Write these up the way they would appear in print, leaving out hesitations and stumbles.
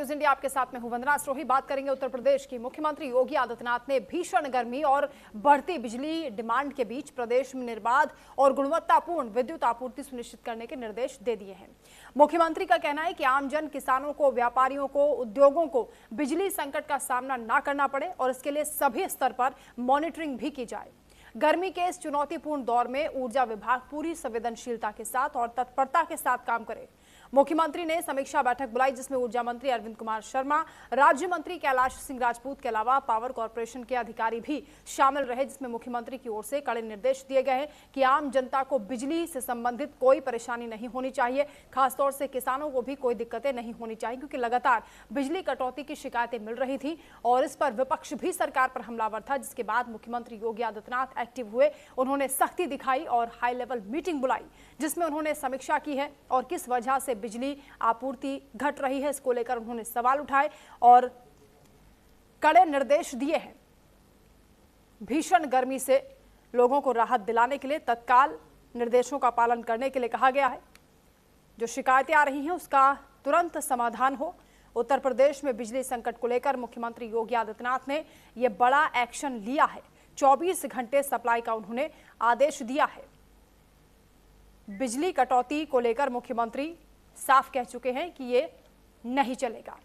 News India आपके साथ में हूं वंदना स्रोही। बात करेंगे उत्तर प्रदेश की। मुख्यमंत्री योगी आदित्यनाथ ने भीषण गर्मी और बढ़ती बिजली डिमांड के बीच प्रदेश में निर्बाध और गुणवत्तापूर्ण विद्युत आपूर्ति सुनिश्चित करने के निर्देश दे दिए हैं। मुख्यमंत्री का कहना है कि आमजन, किसानों को, व्यापारियों को, उद्योगों को बिजली संकट का सामना न करना पड़े और इसके लिए सभी स्तर पर मॉनिटरिंग भी की जाए। गर्मी के इस चुनौतीपूर्ण दौर में ऊर्जा विभाग पूरी संवेदनशीलता के साथ और तत्परता के साथ काम करे। मुख्यमंत्री ने समीक्षा बैठक बुलाई जिसमें ऊर्जा मंत्री अरविंद कुमार शर्मा, राज्य मंत्री कैलाश सिंह राजपूत के अलावा पावर कॉर्पोरेशन के अधिकारी भी शामिल रहे, जिसमें मुख्यमंत्री की ओर से कड़े निर्देश दिए गए हैं कि आम जनता को बिजली से संबंधित कोई परेशानी नहीं होनी चाहिए। खासतौर से किसानों को भी कोई दिक्कतें नहीं होनी चाहिए, क्योंकि लगातार बिजली कटौती की शिकायतें मिल रही थी और इस पर विपक्ष भी सरकार पर हमलावर था। जिसके बाद मुख्यमंत्री योगी आदित्यनाथ एक्टिव हुए, उन्होंने सख्ती दिखाई और हाई लेवल मीटिंग बुलाई जिसमें उन्होंने समीक्षा की है और किस वजह से बिजली आपूर्ति घट रही है इसको लेकर उन्होंने सवाल उठाए और कड़े निर्देश दिए हैं। भीषण गर्मी से लोगों को राहत दिलाने के लिए तत्काल निर्देशों का पालन करने के लिए कहा गया है। जो शिकायतें आ रही हैं उसका तुरंत समाधान हो। उत्तर प्रदेश में बिजली संकट को लेकर मुख्यमंत्री योगी आदित्यनाथ ने यह बड़ा एक्शन लिया है। 24 घंटे सप्लाई का उन्होंने आदेश दिया है। बिजली कटौती को लेकर मुख्यमंत्री साफ कह चुके हैं कि ये नहीं चलेगा।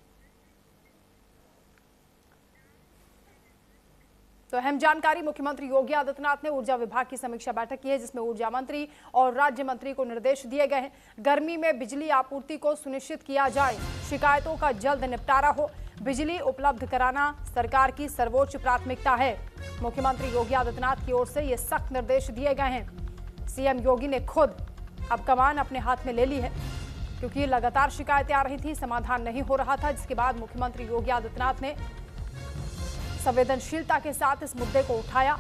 तो अहम जानकारी मुख्यमंत्री योगी आदित्यनाथ ने ऊर्जा विभाग की समीक्षा बैठक की है जिसमें ऊर्जा मंत्री और राज्य मंत्री को निर्देश दिए गए हैं। गर्मी में बिजली आपूर्ति को सुनिश्चित किया जाए, शिकायतों का जल्द निपटारा हो, बिजली उपलब्ध कराना सरकार की सर्वोच्च प्राथमिकता है। मुख्यमंत्री योगी आदित्यनाथ की ओर से ये सख्त निर्देश दिए गए हैं। सीएम योगी ने खुद अब कमान अपने हाथ में ले ली है, क्योंकि लगातार शिकायतें आ रही थी, समाधान नहीं हो रहा था। जिसके बाद मुख्यमंत्री योगी आदित्यनाथ ने संवेदनशीलता के साथ इस मुद्दे को उठाया,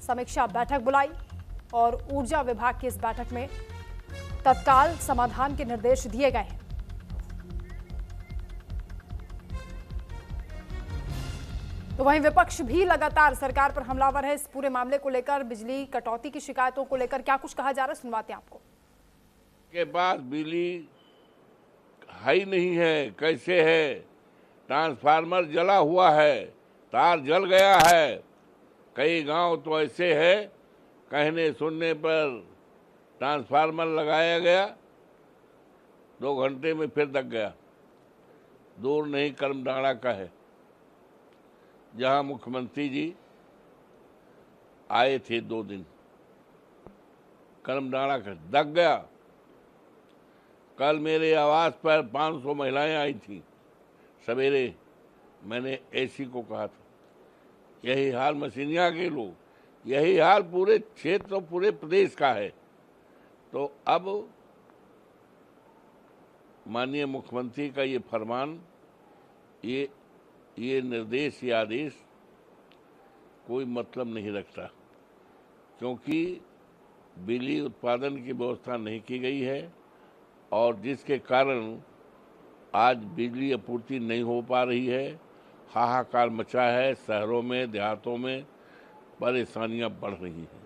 समीक्षा बैठक बुलाई और ऊर्जा विभाग की इस बैठक में तत्काल समाधान के निर्देश दिए गए हैं। तो वहीं विपक्ष भी लगातार सरकार पर हमलावर है। इस पूरे मामले को लेकर, बिजली कटौती की शिकायतों को लेकर क्या कुछ कहा जा रहा है, सुनवाते हैं आपको। के पास बिजली हाई नहीं है, कैसे है? ट्रांसफार्मर जला हुआ है, तार जल गया है। कई गांव तो ऐसे है, कहने सुनने पर ट्रांसफार्मर लगाया गया, 2 घंटे में फिर दब गया। दूर नहीं करमडाड़ा का है, जहां मुख्यमंत्री जी आए थे 2 दिन, करमडाड़ा का दब गया। कल मेरे आवास पर 500 महिलाएं आई थी सवेरे, मैंने एसी को कहा था। यही हाल मसीनिया के लोग, यही हाल पूरे क्षेत्र और पूरे प्रदेश का है। तो अब माननीय मुख्यमंत्री का ये फरमान, ये निर्देश, ये आदेश कोई मतलब नहीं रखता, क्योंकि बिजली उत्पादन की व्यवस्था नहीं की गई है और जिसके कारण आज बिजली आपूर्ति नहीं हो पा रही है। हाहाकार मचा है, शहरों में, देहातों में परेशानियां बढ़ रही हैं।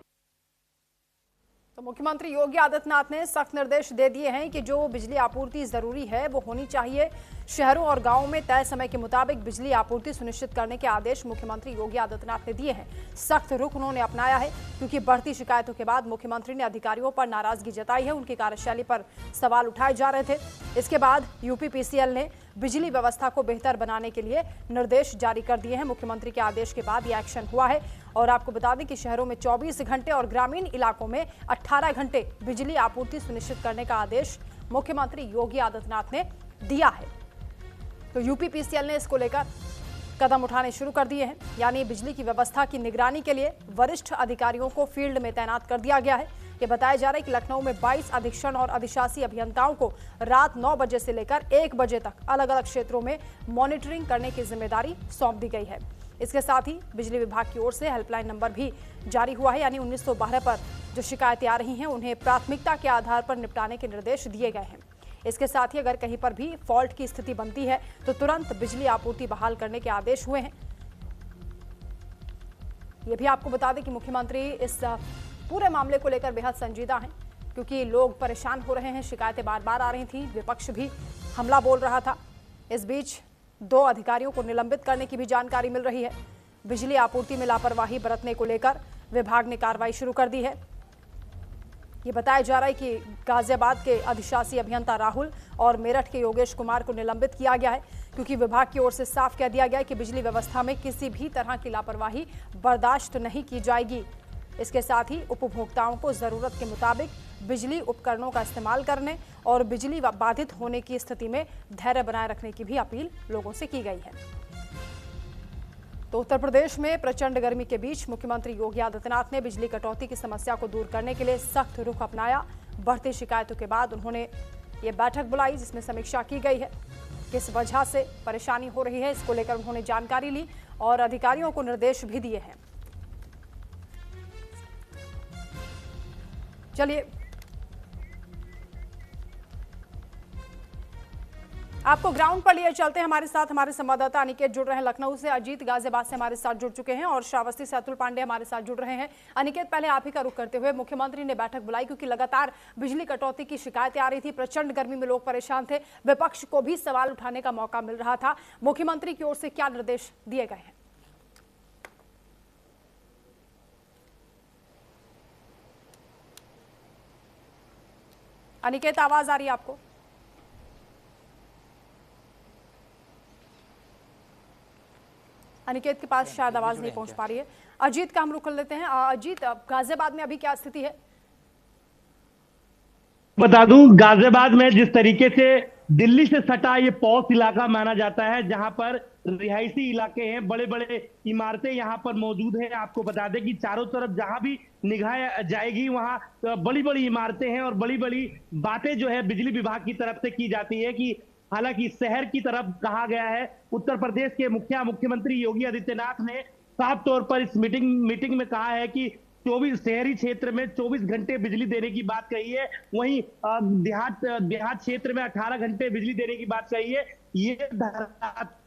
तो मुख्यमंत्री योगी आदित्यनाथ ने सख्त निर्देश दे दिए हैं कि जो बिजली आपूर्ति जरूरी है वो होनी चाहिए। शहरों और गांवों में तय समय के मुताबिक बिजली आपूर्ति सुनिश्चित करने के आदेश मुख्यमंत्री योगी आदित्यनाथ ने दिए हैं। सख्त रुख उन्होंने अपनाया है, क्योंकि बढ़ती शिकायतों के बाद मुख्यमंत्री ने अधिकारियों पर नाराजगी जताई है, उनकी कार्यशैली पर सवाल उठाए जा रहे थे। इसके बाद यूपीपीसीएल ने बिजली व्यवस्था को बेहतर बनाने के लिए निर्देश जारी कर दिए हैं। मुख्यमंत्री के आदेश के बाद यह एक्शन हुआ है और आपको बता दें कि शहरों में 24 घंटे और ग्रामीण इलाकों में 18 घंटे बिजली आपूर्ति सुनिश्चित करने का आदेश मुख्यमंत्री योगी आदित्यनाथ ने दिया है। तो यूपीपीसीएल ने इसको लेकर कदम उठाने शुरू कर दिए हैं, यानी बिजली की व्यवस्था की निगरानी के लिए वरिष्ठ अधिकारियों को फील्ड में तैनात कर दिया गया है। ये बताया जा रहा है कि लखनऊ में 22 अधीक्षण और अधिशासी अभियंताओं को रात 9 बजे से लेकर 1 बजे तक अलग अलग क्षेत्रों में मॉनिटरिंग करने की जिम्मेदारी सौंप दी गई है। इसके साथ ही बिजली विभाग की ओर से हेल्पलाइन नंबर भी जारी हुआ है, यानी 1912 पर जो शिकायतें आ रही हैं उन्हें प्राथमिकता के आधार पर निपटाने के निर्देश दिए गए हैं। इसके साथ ही अगर कहीं पर भी फॉल्ट की स्थिति बनती है तो तुरंत बिजली आपूर्ति बहाल करने के आदेश हुए हैं। ये भी आपको बता दें कि मुख्यमंत्री इस पूरे मामले को लेकर बेहद संजीदा हैं, क्योंकि लोग परेशान हो रहे हैं, शिकायतें बार बार आ रही थी, विपक्ष भी हमला बोल रहा था। इस बीच 2 अधिकारियों को निलंबित करने की भी जानकारी मिल रही है। बिजली आपूर्ति में लापरवाही बरतने को लेकर विभाग ने कार्रवाई शुरू कर दी है। ये बताया जा रहा है कि गाजियाबाद के अधिशासी अभियंता राहुल और मेरठ के योगेश कुमार को निलंबित किया गया है, क्योंकि विभाग की ओर से साफ कह दिया गया है कि बिजली व्यवस्था में किसी भी तरह की लापरवाही बर्दाश्त नहीं की जाएगी। इसके साथ ही उपभोक्ताओं को जरूरत के मुताबिक बिजली उपकरणों का इस्तेमाल करने और बिजली बाधित होने की स्थिति में धैर्य बनाए रखने की भी अपील लोगों से की गई है। तो उत्तर प्रदेश में प्रचंड गर्मी के बीच मुख्यमंत्री योगी आदित्यनाथ ने बिजली कटौती की समस्या को दूर करने के लिए सख्त रुख अपनाया। बढ़ती शिकायतों के बाद उन्होंने ये बैठक बुलाई, जिसमें समीक्षा की गई है किस वजह से परेशानी हो रही है। इसको लेकर उन्होंने जानकारी ली और अधिकारियों को निर्देश भी दिए हैं। चलिए आपको ग्राउंड पर लिए चलते हैं। हमारे साथ हमारे संवाददाता अनिकेत जुड़ रहे हैं लखनऊ से, अजीत गाजियाबाद से हमारे साथ जुड़ चुके हैं और श्रावस्ती से अतुल पांडे हमारे साथ जुड़ रहे हैं। अनिकेत, पहले आप ही का रुख करते हुए, मुख्यमंत्री ने बैठक बुलाई क्योंकि लगातार बिजली कटौती की शिकायतें आ रही थी, प्रचंड गर्मी में लोग परेशान थे, विपक्ष को भी सवाल उठाने का मौका मिल रहा था। मुख्यमंत्री की ओर से क्या निर्देश दिए गए हैं? अनिकेत, आवाज आ रही है आपको? अनिकेत के पास शायद आवाज नहीं पहुंच पा रही है। अजीत का हम रुख कर लेते हैं। अजीत, गाजियाबाद में अभी क्या स्थिति है? बता दूं, गाजियाबाद में जिस तरीके से दिल्ली से सटा ये पॉश इलाका माना जाता है, जहां पर रिहायशी इलाके हैं, बड़े बड़े इमारतें यहां पर मौजूद हैं। आपको बता दें कि चारों तरफ जहां भी निगाह जाएगी वहां बड़ी बड़ी इमारतें हैं और बड़ी बड़ी बातें जो है बिजली विभाग की तरफ से की जाती है कि हालांकि शहर की तरफ कहा गया है। उत्तर प्रदेश के मुख्यमंत्री योगी आदित्यनाथ ने साफ तौर पर इस मीटिंग में कहा है कि 24 शहरी क्षेत्र में 24 घंटे बिजली देने की बात कही है, वहीं देहात क्षेत्र में 18 घंटे बिजली देने की बात कही है। ये धरातल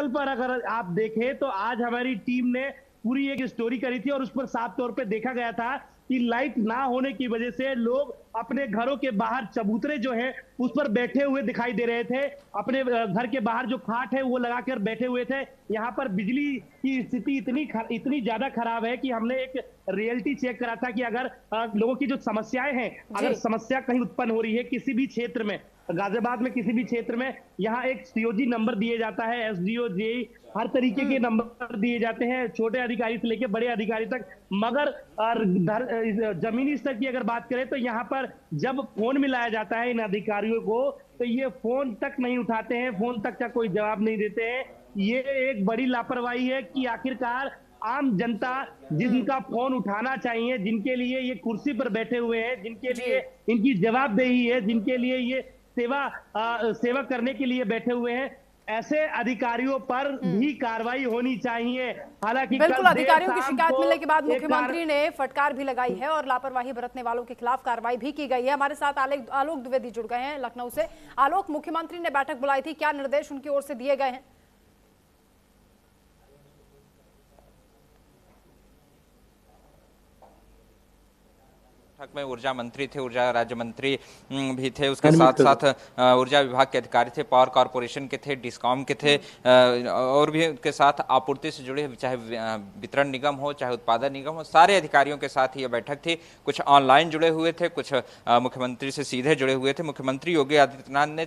पर अगर आप देखें तो आज हमारी टीम ने पूरी एक स्टोरी करी थी और उस पर साफ तौर पर देखा गया था कि लाइट ना होने की वजह से लोग अपने घरों के बाहर चबूतरे जो है उस पर बैठे हुए दिखाई दे रहे थे। अपने घर के बाहर जो खाट है वो लगाकर बैठे हुए थे। यहाँ पर बिजली की स्थिति इतनी ज्यादा खराब है कि हमने एक रियलिटी चेक करा था कि अगर लोगों की जो समस्याएं हैं, अगर समस्या कहीं उत्पन्न हो रही है किसी भी क्षेत्र में, गाजियाबाद में किसी भी क्षेत्र में, यहाँ एक सीओजी नंबर दिए जाता है, एसडीओ, जेई, हर तरीके के नंबर दिए जाते हैं, छोटे अधिकारी से लेकर बड़े अधिकारी तक। मगर जमीनी स्तर की अगर बात करें तो यहाँ पर जब फोन मिलाया जाता है इन अधिकारियों को तो ये फोन तक नहीं उठाते हैं, फोन तक का कोई जवाब नहीं देते हैं। ये एक बड़ी लापरवाही है कि आखिरकार आम जनता जिनका फोन उठाना चाहिए, जिनके लिए ये कुर्सी पर बैठे हुए हैं, जिनके लिए इनकी जवाबदेही है, जिनके लिए ये सेवा करने के लिए बैठे हुए हैं, ऐसे अधिकारियों पर भी कार्रवाई होनी चाहिए। हालांकि बिल्कुल, अधिकारियों की शिकायत मिलने के बाद मुख्यमंत्री ने फटकार भी लगाई है और लापरवाही बरतने वालों के खिलाफ कार्रवाई भी की गई है। हमारे साथ आलोक द्विवेदी जुड़ गए हैं लखनऊ से। आलोक, मुख्यमंत्री ने बैठक बुलाई थी, क्या निर्देश उनकी ओर से दिए गए हैं? बैठक में ऊर्जा मंत्री थे, ऊर्जा राज्य मंत्री भी थे, उसके साथ साथ ऊर्जा विभाग के अधिकारी थे, पावर कॉरपोरेशन के थे, डिस्कॉम के थे और भी उनके साथ आपूर्ति से जुड़े, चाहे वितरण निगम हो चाहे उत्पादन निगम हो, सारे अधिकारियों के साथ ये बैठक थी। कुछ ऑनलाइन जुड़े हुए थे, कुछ मुख्यमंत्री से सीधे जुड़े हुए थे। मुख्यमंत्री योगी आदित्यनाथ ने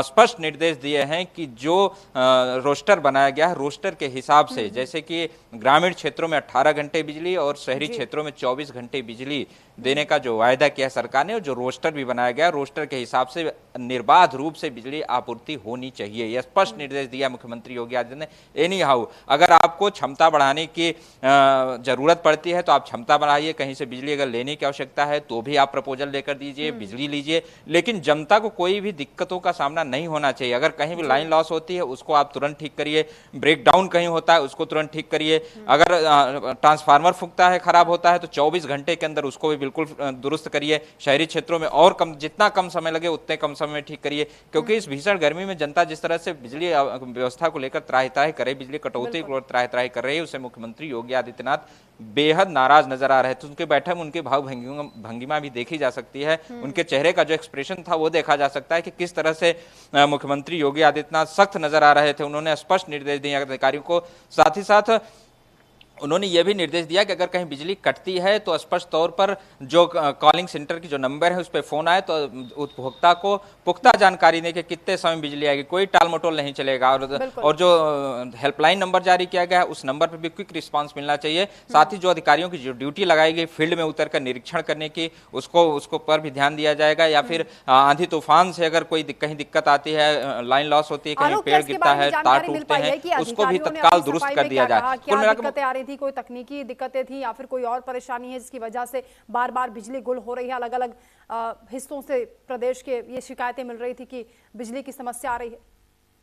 स्पष्ट निर्देश दिए हैं कि जो रोस्टर बनाया गया है, रोस्टर के हिसाब से, जैसे कि ग्रामीण क्षेत्रों में 18 घंटे बिजली और शहरी क्षेत्रों में 24 घंटे बिजली देने का जो वायदा किया सरकार ने, और जो रोस्टर भी बनाया गया, रोस्टर के हिसाब से निर्बाध रूप से बिजली आपूर्ति होनी चाहिए। यह स्पष्ट निर्देश दिया मुख्यमंत्री योगी आदित्यनाथ ने। एनी हाउ, अगर आपको क्षमता बढ़ाने की जरूरत पड़ती है तो आप क्षमता बढ़ाइए, कहीं से बिजली अगर लेने की आवश्यकता है तो भी आप प्रपोजल लेकर दीजिए, बिजली लीजिए, लेकिन जनता को कोई भी दिक्कतों का सामना नहीं होना चाहिए। अगर कहीं भी लाइन लॉस होती है उसको आप तुरंत ठीक करिए, ब्रेकडाउन कहीं होता है उसको तुरंत ठीक करिए, अगर ट्रांसफार्मर फूकता है, खराब होता है तो 24 घंटे के अंदर उसको भी बिल्कुल दुरुस्त करिए, शहरी क्षेत्रों में और कम, जितना कम समय लगे उतने कम समय में ठीक करिए, क्योंकि इस भीषण गर्मी में जनता जिस तरह से बिजली व्यवस्था को लेकर त्राहि त्राहि करे, बिजली कटौती को त्राहि त्राहि कर रही है, उससे मुख्यमंत्री योगी आदित्यनाथ बेहद नाराज नजर आ रहे थे। उनके बैठक में उनकी भाव भंगिमा भी देखी जा सकती है, उनके चेहरे का जो एक्सप्रेशन था वो देखा जा सकता है कि किस तरह से मुख्यमंत्री योगी आदित्यनाथ सख्त नजर आ रहे थे। उन्होंने स्पष्ट निर्देश दिए अधिकारियों को, साथ ही साथ उन्होंने यह भी निर्देश दिया कि अगर कहीं बिजली कटती है तो स्पष्ट तौर पर जो कॉलिंग सेंटर की जो नंबर है उस पर फोन आए तो उपभोक्ता को पुख्ता जानकारी दें कि कितने समय बिजली आएगी, कोई टाल मटोल नहीं चलेगा। और जो हेल्पलाइन नंबर जारी किया गया है उस नंबर पर भी क्विक रिस्पांस मिलना चाहिए। साथ ही जो अधिकारियों की जो ड्यूटी लगाई गई फील्ड में उतर कर निरीक्षण करने की, उसको पर भी ध्यान दिया जाएगा। या फिर आंधी तूफान से अगर कोई कहीं दिक्कत आती है, लाइन लॉस होती है, कहीं पेड़ गिरता है, तार टूटते हैं, उसको भी तत्काल दुरुस्त कर दिया जाए। कुल मिलाकर थी, कोई तकनीकी दिक्कतें थी या फिर कोई और परेशानी है जिसकी वजह से बार बार बिजली गुल हो रही है? अलग अलग हिस्सों से प्रदेश के ये शिकायतें मिल रही थी कि बिजली की समस्या आ रही है,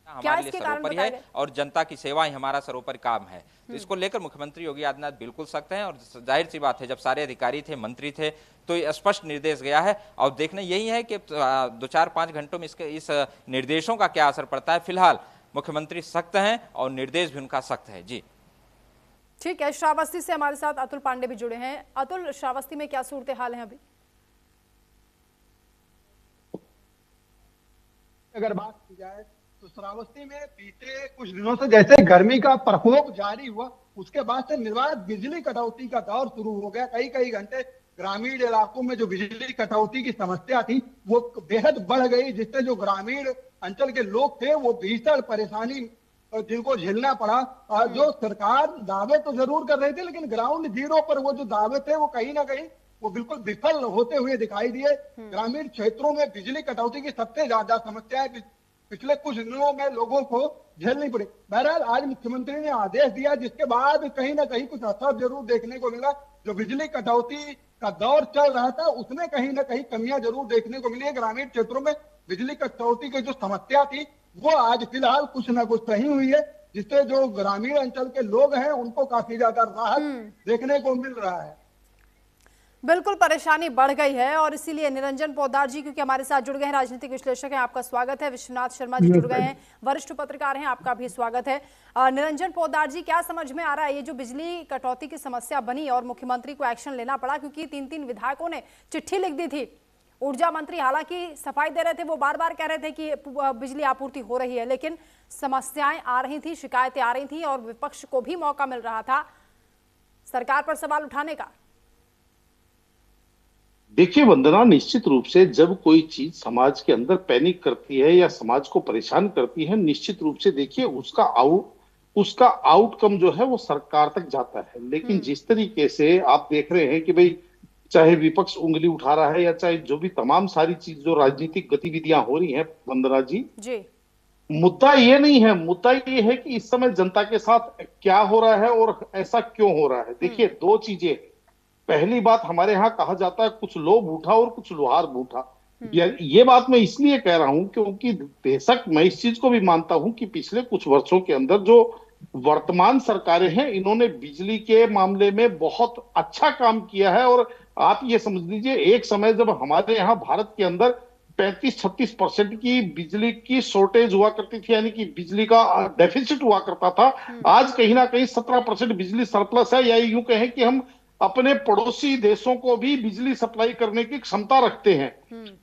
क्या हमारे लिए सर्वोपरि है और जनता की सेवा ही हमारा सर्वोपरि काम है। तो इसको लेकर मुख्यमंत्री योगी आदित्यनाथ बिल्कुल सख्त हैं और जाहिर सी बात है जब सारे अधिकारी थे, मंत्री थे, तो ये स्पष्ट निर्देश गया है। और देखना यही है कि 2-4-5 घंटों में इस निर्देशों का क्या असर पड़ता है। फिलहाल मुख्यमंत्री सख्त हैं और निर्देश भी उनका सख्त है। जी ठीक है, श्रावस्ती से हमारे साथ अतुल पांडे भी जुड़े हैं। अतुल, श्रावस्ती में क्या सूरत हाल है अभी? अगर बात की जाए तो श्रावस्ती में बीते कुछ दिनों से जैसे गर्मी का प्रकोप जारी हुआ, उसके बाद से निर्बाध बिजली कटौती का दौर शुरू हो गया। कई घंटे ग्रामीण इलाकों में जो बिजली कटौती की समस्या थी वो बेहद बढ़ गई, जिससे जो ग्रामीण अंचल के लोग थे वो भीषण परेशानी जिनको झेलना पड़ा। जो सरकार दावे तो जरूर कर रही थी, लेकिन ग्राउंड जीरो पर वो जो दावे थे वो कहीं ना कहीं वो बिल्कुल विफल होते हुए दिखाई दिए। ग्रामीण क्षेत्रों में बिजली कटौती की सबसे ज्यादा समस्या पिछले कुछ दिनों में लोगों को झेलनी पड़ी। बहरहाल आज मुख्यमंत्री ने आदेश दिया, जिसके बाद कहीं ना कहीं कुछ असर जरूर देखने को मिला। जो बिजली कटौती का दौर चल रहा था उसमें कहीं ना कहीं कमियां जरूर देखने को मिली है। ग्रामीण क्षेत्रों में बिजली कटौती की जो समस्या थी वो आज फिलहाल कुछ ना कुछ सही हुई है, जिससे जो ग्रामीण अंचल के लोग हैं उनको काफी ज्यादा राहत देखने को मिल रहा है। बिल्कुल परेशानी बढ़ गई है और इसीलिए निरंजन पोद्दार जी क्योंकि हमारे साथ जुड़ गए हैं, राजनीतिक विश्लेषक हैं, आपका स्वागत है। विश्वनाथ शर्मा जी जुड़ गए हैं, वरिष्ठ पत्रकार हैं, आपका भी स्वागत है। निरंजन पोद्दार जी, क्या समझ में आ रहा है ये जो बिजली कटौती की समस्या बनी और मुख्यमंत्री को एक्शन लेना पड़ा, क्योंकि 3 विधायकों ने चिट्ठी लिख दी थी। ऊर्जा मंत्री हालांकि सफाई दे रहे थे, वो बार बार कह रहे थे कि बिजली आपूर्ति हो रही है, लेकिन समस्याएं आ रही थी, शिकायतें आ रही थी और विपक्ष को भी मौका मिल रहा था सरकार पर सवाल उठाने का। देखिए वंदना, निश्चित रूप से जब कोई चीज समाज के अंदर पैनिक करती है या समाज को परेशान करती है, निश्चित रूप से देखिए उसका आउटकम जो है वो सरकार तक जाता है। लेकिन जिस तरीके से आप देख रहे हैं कि भाई चाहे विपक्ष उंगली उठा रहा है या चाहे जो भी तमाम सारी चीज जो राजनीतिक गतिविधियां हो रही हैं वंदना जी, मुद्दा ये नहीं है, मुद्दा ये है कि इस समय जनता के साथ क्या हो रहा है और ऐसा क्यों हो रहा है। देखिए दो चीजें, पहली बात हमारे यहाँ कहा जाता है कुछ लोभ उठा और कुछ लुहार बूठा। ये बात मैं इसलिए कह रहा हूं क्योंकि बेशक मैं इस चीज को भी मानता हूं कि पिछले कुछ वर्षों के अंदर जो वर्तमान सरकारें हैं इन्होंने बिजली के मामले में बहुत अच्छा काम किया है। और आप ये समझ लीजिए एक समय जब हमारे यहाँ भारत के अंदर 35-36% की बिजली की शॉर्टेज हुआ करती थी, यानी कि बिजली का डेफिसिट हुआ करता था, आज कहीं ना कहीं 17% बिजली सरप्लस है, या यूं कहें कि हम अपने पड़ोसी देशों को भी बिजली सप्लाई करने की क्षमता रखते हैं।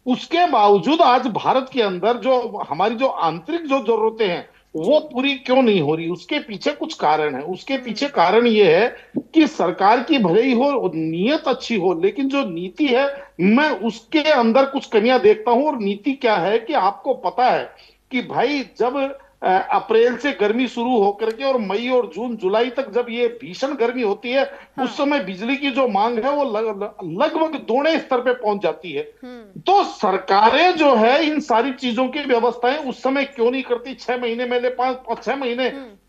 उसके बावजूद आज भारत के अंदर जो हमारी जो आंतरिक जो जरूरतें हैं वो पूरी क्यों नहीं हो रही, उसके पीछे कुछ कारण है। उसके पीछे कारण ये है कि सरकार की भले ही हो, नीयत अच्छी हो, लेकिन जो नीति है मैं उसके अंदर कुछ कमियां देखता हूं। और नीति क्या है कि आपको पता है कि भाई जब अप्रैल से गर्मी शुरू होकर के और मई और जून जुलाई तक जब ये भीषण गर्मी होती है, उस समय बिजली की जो मांग है वो लगभग दोगुने स्तर पे पहुंच जाती है। तो सरकारें जो है इन सारी चीजों की व्यवस्थाएं उस समय क्यों नहीं करती? 6 महीने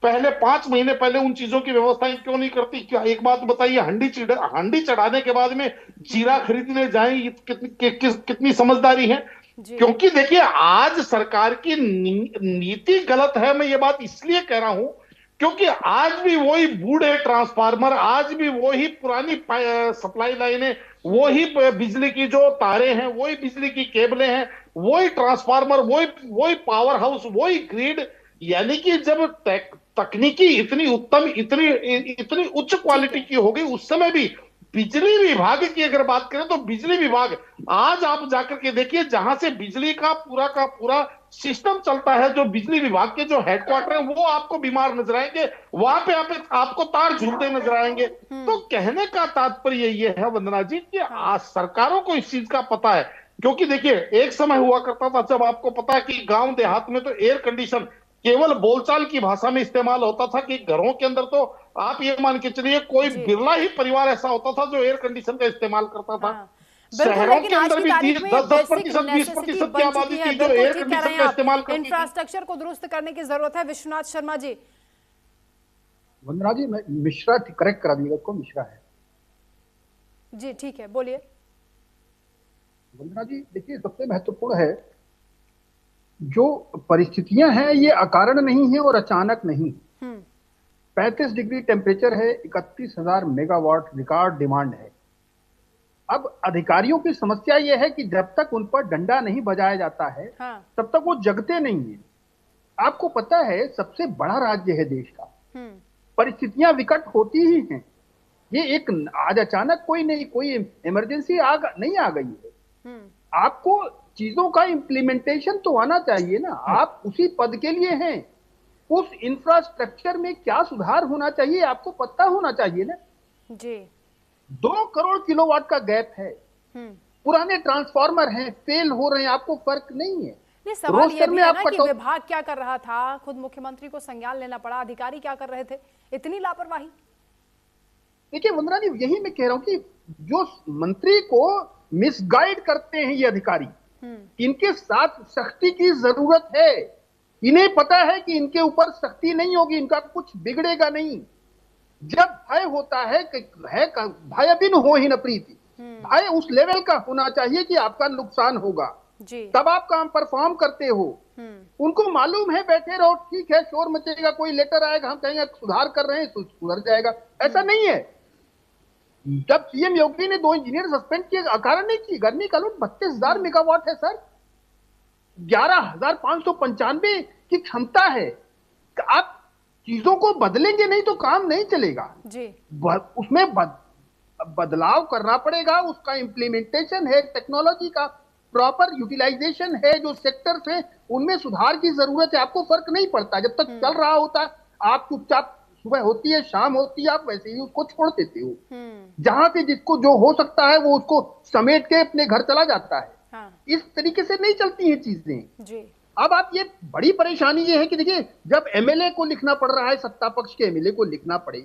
पहले 5 महीने पहले उन चीजों की व्यवस्थाएं क्यों नहीं करती? क्या एक बात बताइए, हंडी चढ़ाने के बाद में जीरा खरीदने जाए, कितनी समझदारी है? क्योंकि देखिए आज सरकार की नीति गलत है। मैं ये बात इसलिए कह रहा हूं क्योंकि आज भी वही बूढ़े ट्रांसफार्मर, आज भी वही पुरानी सप्लाई लाइनें, वही बिजली की जो तारें हैं, वही बिजली की केबलें हैं, वही ट्रांसफार्मर, वही पावर हाउस, वही ग्रिड। यानी कि जब तकनीकी इतनी उत्तम, इतनी इतनी उच्च क्वालिटी की हो गई, उस समय भी बिजली विभाग की अगर बात करें तो बिजली विभाग, आज आप जाकर के देखिए जहां से बिजली का पूरा सिस्टम चलता है, जो बिजली विभाग के जो हेडक्वार्टर है, वो आपको बीमार नजर आएंगे, वहां पे आपको तार झूलते नजर आएंगे। तो कहने का तात्पर्य ये है वंदना जी कि आज सरकारों को इस चीज का पता है। क्योंकि देखिए एक समय हुआ करता था जब आपको पता है कि गांव देहात में तो एयर कंडीशन केवल बोलचाल की भाषा में इस्तेमाल होता था, कि घरों के अंदर तो आप ये मान के चलिए कोई बिरला ही परिवार ऐसा होता था जो एयर कंडीशन का इस्तेमाल करता था। शहरों के अंदर भी 10-10%, 20% की आबादी थी जो एयर कंडीशन का इस्तेमाल करती थी। इंफ्रास्ट्रक्चर को दुरुस्त करने की जरूरत है। विश्वनाथ शर्मा जी। वंदना जी, मैं मिश्रा करेक्ट करा दिएगा, उसको मिश्रा है जी, ठीक है, बोलिए। वंदना जी देखिए, सबसे महत्वपूर्ण है जो परिस्थितियां हैं ये अकारण नहीं है और अचानक नहीं। 35 डिग्री टेम्परेचर है, 31,000 मेगावाट रिकॉर्ड डिमांड है। अब अधिकारियों की समस्या यह है कि जब तक उन पर डंडा नहीं बजाया जाता है, तब तक वो जगते नहीं है। आपको पता है सबसे बड़ा राज्य है देश का, परिस्थितियां विकट होती ही हैं। ये एक आज अचानक कोई इमरजेंसी नहीं आ गई है। आपको चीजों का इंप्लीमेंटेशन तो आना चाहिए ना। आप उसी पद के लिए हैं, उस इंफ्रास्ट्रक्चर में क्या सुधार होना चाहिए आपको पता होना चाहिए ना जी। 2 करोड़ किलोवाट का गैप है, पुराने ट्रांसफार्मर हैं, फेल हो रहे हैं, आपको फर्क नहीं है। नहीं, सवाल ये भी है ना कि विभाग क्या कर रहा था, खुद मुख्यमंत्री को संज्ञान लेना पड़ा, अधिकारी क्या कर रहे थे, इतनी लापरवाही। देखिए वंदना जी, यही मैं कह रहा हूं कि जो मंत्री को मिसगाइड करते हैं ये अधिकारी, इनके साथ सख्ती की जरूरत है। इन्हें पता है कि इनके ऊपर सख्ती नहीं होगी, इनका कुछ बिगड़ेगा नहीं। जब भय होता है कि भय बिन हो ही न प्रीति, भय उस लेवल का होना चाहिए कि आपका नुकसान होगा जी। तब आप काम परफॉर्म करते हो। उनको मालूम है, बैठे रहो, ठीक है, शोर मचेगा, कोई लेटर आएगा, हम कहेंगे सुधार कर रहे हैं, सुधर जाएगा, ऐसा नहीं है। जब सीएम योगी ने 2 इंजीनियर सस्पेंड किए, कारण नहीं की, गर्मी का लोड 32,000 मेगावाट है सर, 11,595 की क्षमता है। आप चीजों को बदलेंगे नहीं तो काम नहीं चलेगा जी। उसमें बदलाव करना पड़ेगा, उसका इंप्लीमेंटेशन है, टेक्नोलॉजी का प्रॉपर यूटिलाइजेशन है, जो सेक्टर्स हैं उनमें सुधार की जरूरत है। आपको फर्क नहीं पड़ता, जब तक चल रहा होता है आप चुपचाप, सुबह होती है शाम होती है, आप वैसे ही उसको छोड़ देते हो। जहां से जिसको जो हो सकता है वो उसको समेट के अपने घर चला जाता है। इस तरीके से नहीं चलती हैं चीजें जी। अब आप ये बड़ी परेशानी ये है कि देखिए, जब एमएलए को लिखना पड़ रहा है, सत्ता पक्ष के एमएलए को लिखना पड़े,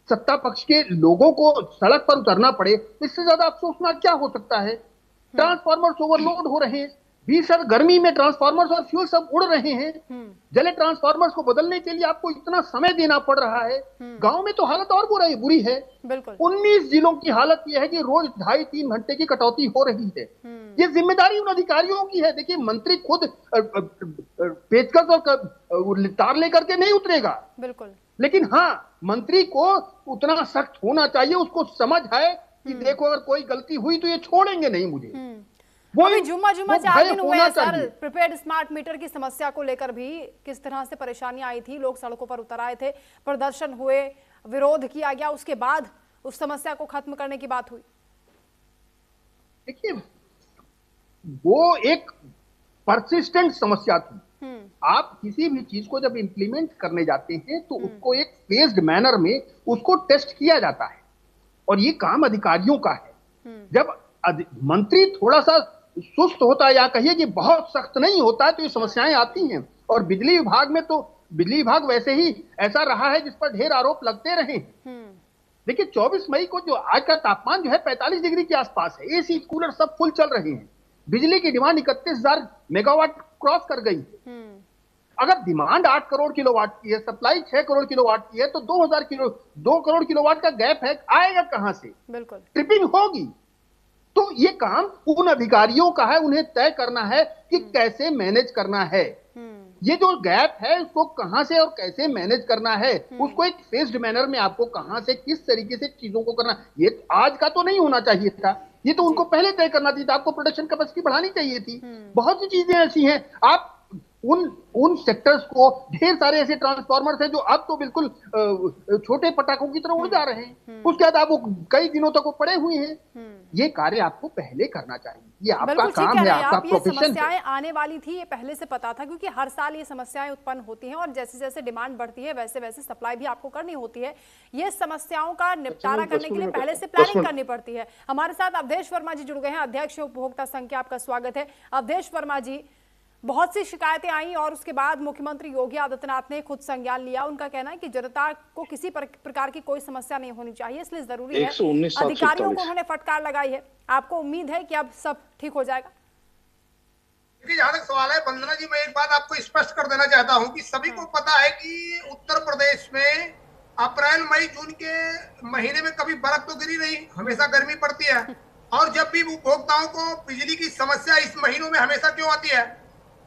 सत्ता पक्ष के लोगों को सड़क पर उतरना पड़े, इससे ज्यादा अफसोसनाक क्या हो सकता है। ट्रांसफार्मर्स ओवरलोड हो रहे हैं, भीषण गर्मी में ट्रांसफार्मर्स और फ्यूल सब उड़ रहे हैं। जले ट्रांसफार्मर्स को बदलने के लिए आपको इतना समय देना पड़ रहा है। गांव में तो हालत और बुरी है। 19 जिलों की हालत यह है कि रोज 2.5-3 घंटे की कटौती हो रही है। ये जिम्मेदारी उन अधिकारियों की है। देखिए, मंत्री खुद पेचकस और तार लेकर के नहीं उतरेगा, बिल्कुल, लेकिन हाँ, मंत्री को उतना सख्त होना चाहिए, उसको समझ है कि देखो अगर कोई गलती हुई तो ये छोड़ेंगे नहीं मुझे। अभी जुम्मा 4 दिन हुए हैं सर, प्रीपेड स्मार्ट मीटर की समस्या को लेकर भी किस तरह से परेशानियां आई थी, लोग सड़कों पर उतर आए थे, प्रदर्शन हुए, विरोध किया गया, उसके बाद उस समस्या को खत्म करने की बात हुई। देखिए, वो एक परसिस्टेंट समस्या थी। आप किसी भी चीज को जब इंप्लीमेंट करने जाते हैं तो उसको एक फेज्ड मैनर में उसको टेस्ट किया जाता है, और ये काम अधिकारियों का है। जब मंत्री थोड़ा सा सुस्त होता है या कहिए कि बहुत सख्त नहीं होता है तो ये समस्याएं आती हैं। और बिजली विभाग में तो बिजली विभाग वैसे ही ऐसा रहा है जिस पर ढेर आरोप लगते रहे। देखिए, 24 मई को जो आज का तापमान जो है 45 डिग्री के आसपास है, एसी कूलर सब फुल चल रहे हैं, बिजली की डिमांड 31,000 मेगावाट क्रॉस कर गई। अगर डिमांड 8 करोड़ किलोवाट की है, सप्लाई 6 करोड़ किलोवाट की है, तो 2 करोड़ किलोवाट का गैप है, आएगा कहां से? बिल्कुल ट्रिपिंग होगी। तो ये काम उन अधिकारियों का है, उन्हें तय करना है कि कैसे मैनेज करना है। ये जो गैप है उसको कहां से और कैसे मैनेज करना है, उसको एक फेस्ड मैनर में आपको कहां से किस तरीके से चीजों को करना, ये आज का तो नहीं होना चाहिए था, ये तो उनको पहले तय करना चाहिए था। आपको प्रोडक्शन कैपेसिटी बढ़ानी चाहिए थी। बहुत सी चीजें ऐसी हैं, आप उन सेक्टर्स को, ढेर सारे ऐसे ट्रांसफार्मर्स हैं जो अब तो बिल्कुल छोटे पटाखों की तरह उड़ जा रहे हैं, उसके बाद आप वो कई दिनों तक वो पड़े हुए हैं। ये कार्य आपको पहले करना चाहिए, ये आपका काम है, आपका प्रोफेशन है। समस्याएं आने वाली थी, ये पहले से पता था, क्योंकि हर साल ये समस्याएं उत्पन्न होती हैं और जैसे जैसे डिमांड बढ़ती है वैसे वैसे सप्लाई भी आपको करनी होती है। ये समस्याओं का निपटारा करने के लिए पहले से प्लानिंग करनी पड़ती है। हमारे साथ अवधेश वर्मा जी जुड़ गए हैं, अध्यक्ष उपभोक्ता संघ के, आपका स्वागत है। अवधेश वर्मा जी, बहुत सी शिकायतें आई और उसके बाद मुख्यमंत्री योगी आदित्यनाथ ने खुद संज्ञान लिया। उनका कहना है कि जनता को किसी प्रकार की कोई समस्या नहीं होनी चाहिए, इसलिए जरूरी है, अधिकारियों को उन्होंने फटकार लगाई है। आपको उम्मीद है कि अब सब ठीक हो जाएगा? जहां तक सवाल है वंदना जी, मैं एक बात आपको स्पष्ट कर देना चाहता हूं कि सभी को पता है कि उत्तर प्रदेश में अप्रैल मई जून के महीने में कभी बर्फ तो गिरी नहीं, हमेशा गर्मी पड़ती है। और जब भी उपभोक्ताओं को बिजली की समस्या इस महीनों में हमेशा क्यों आती है?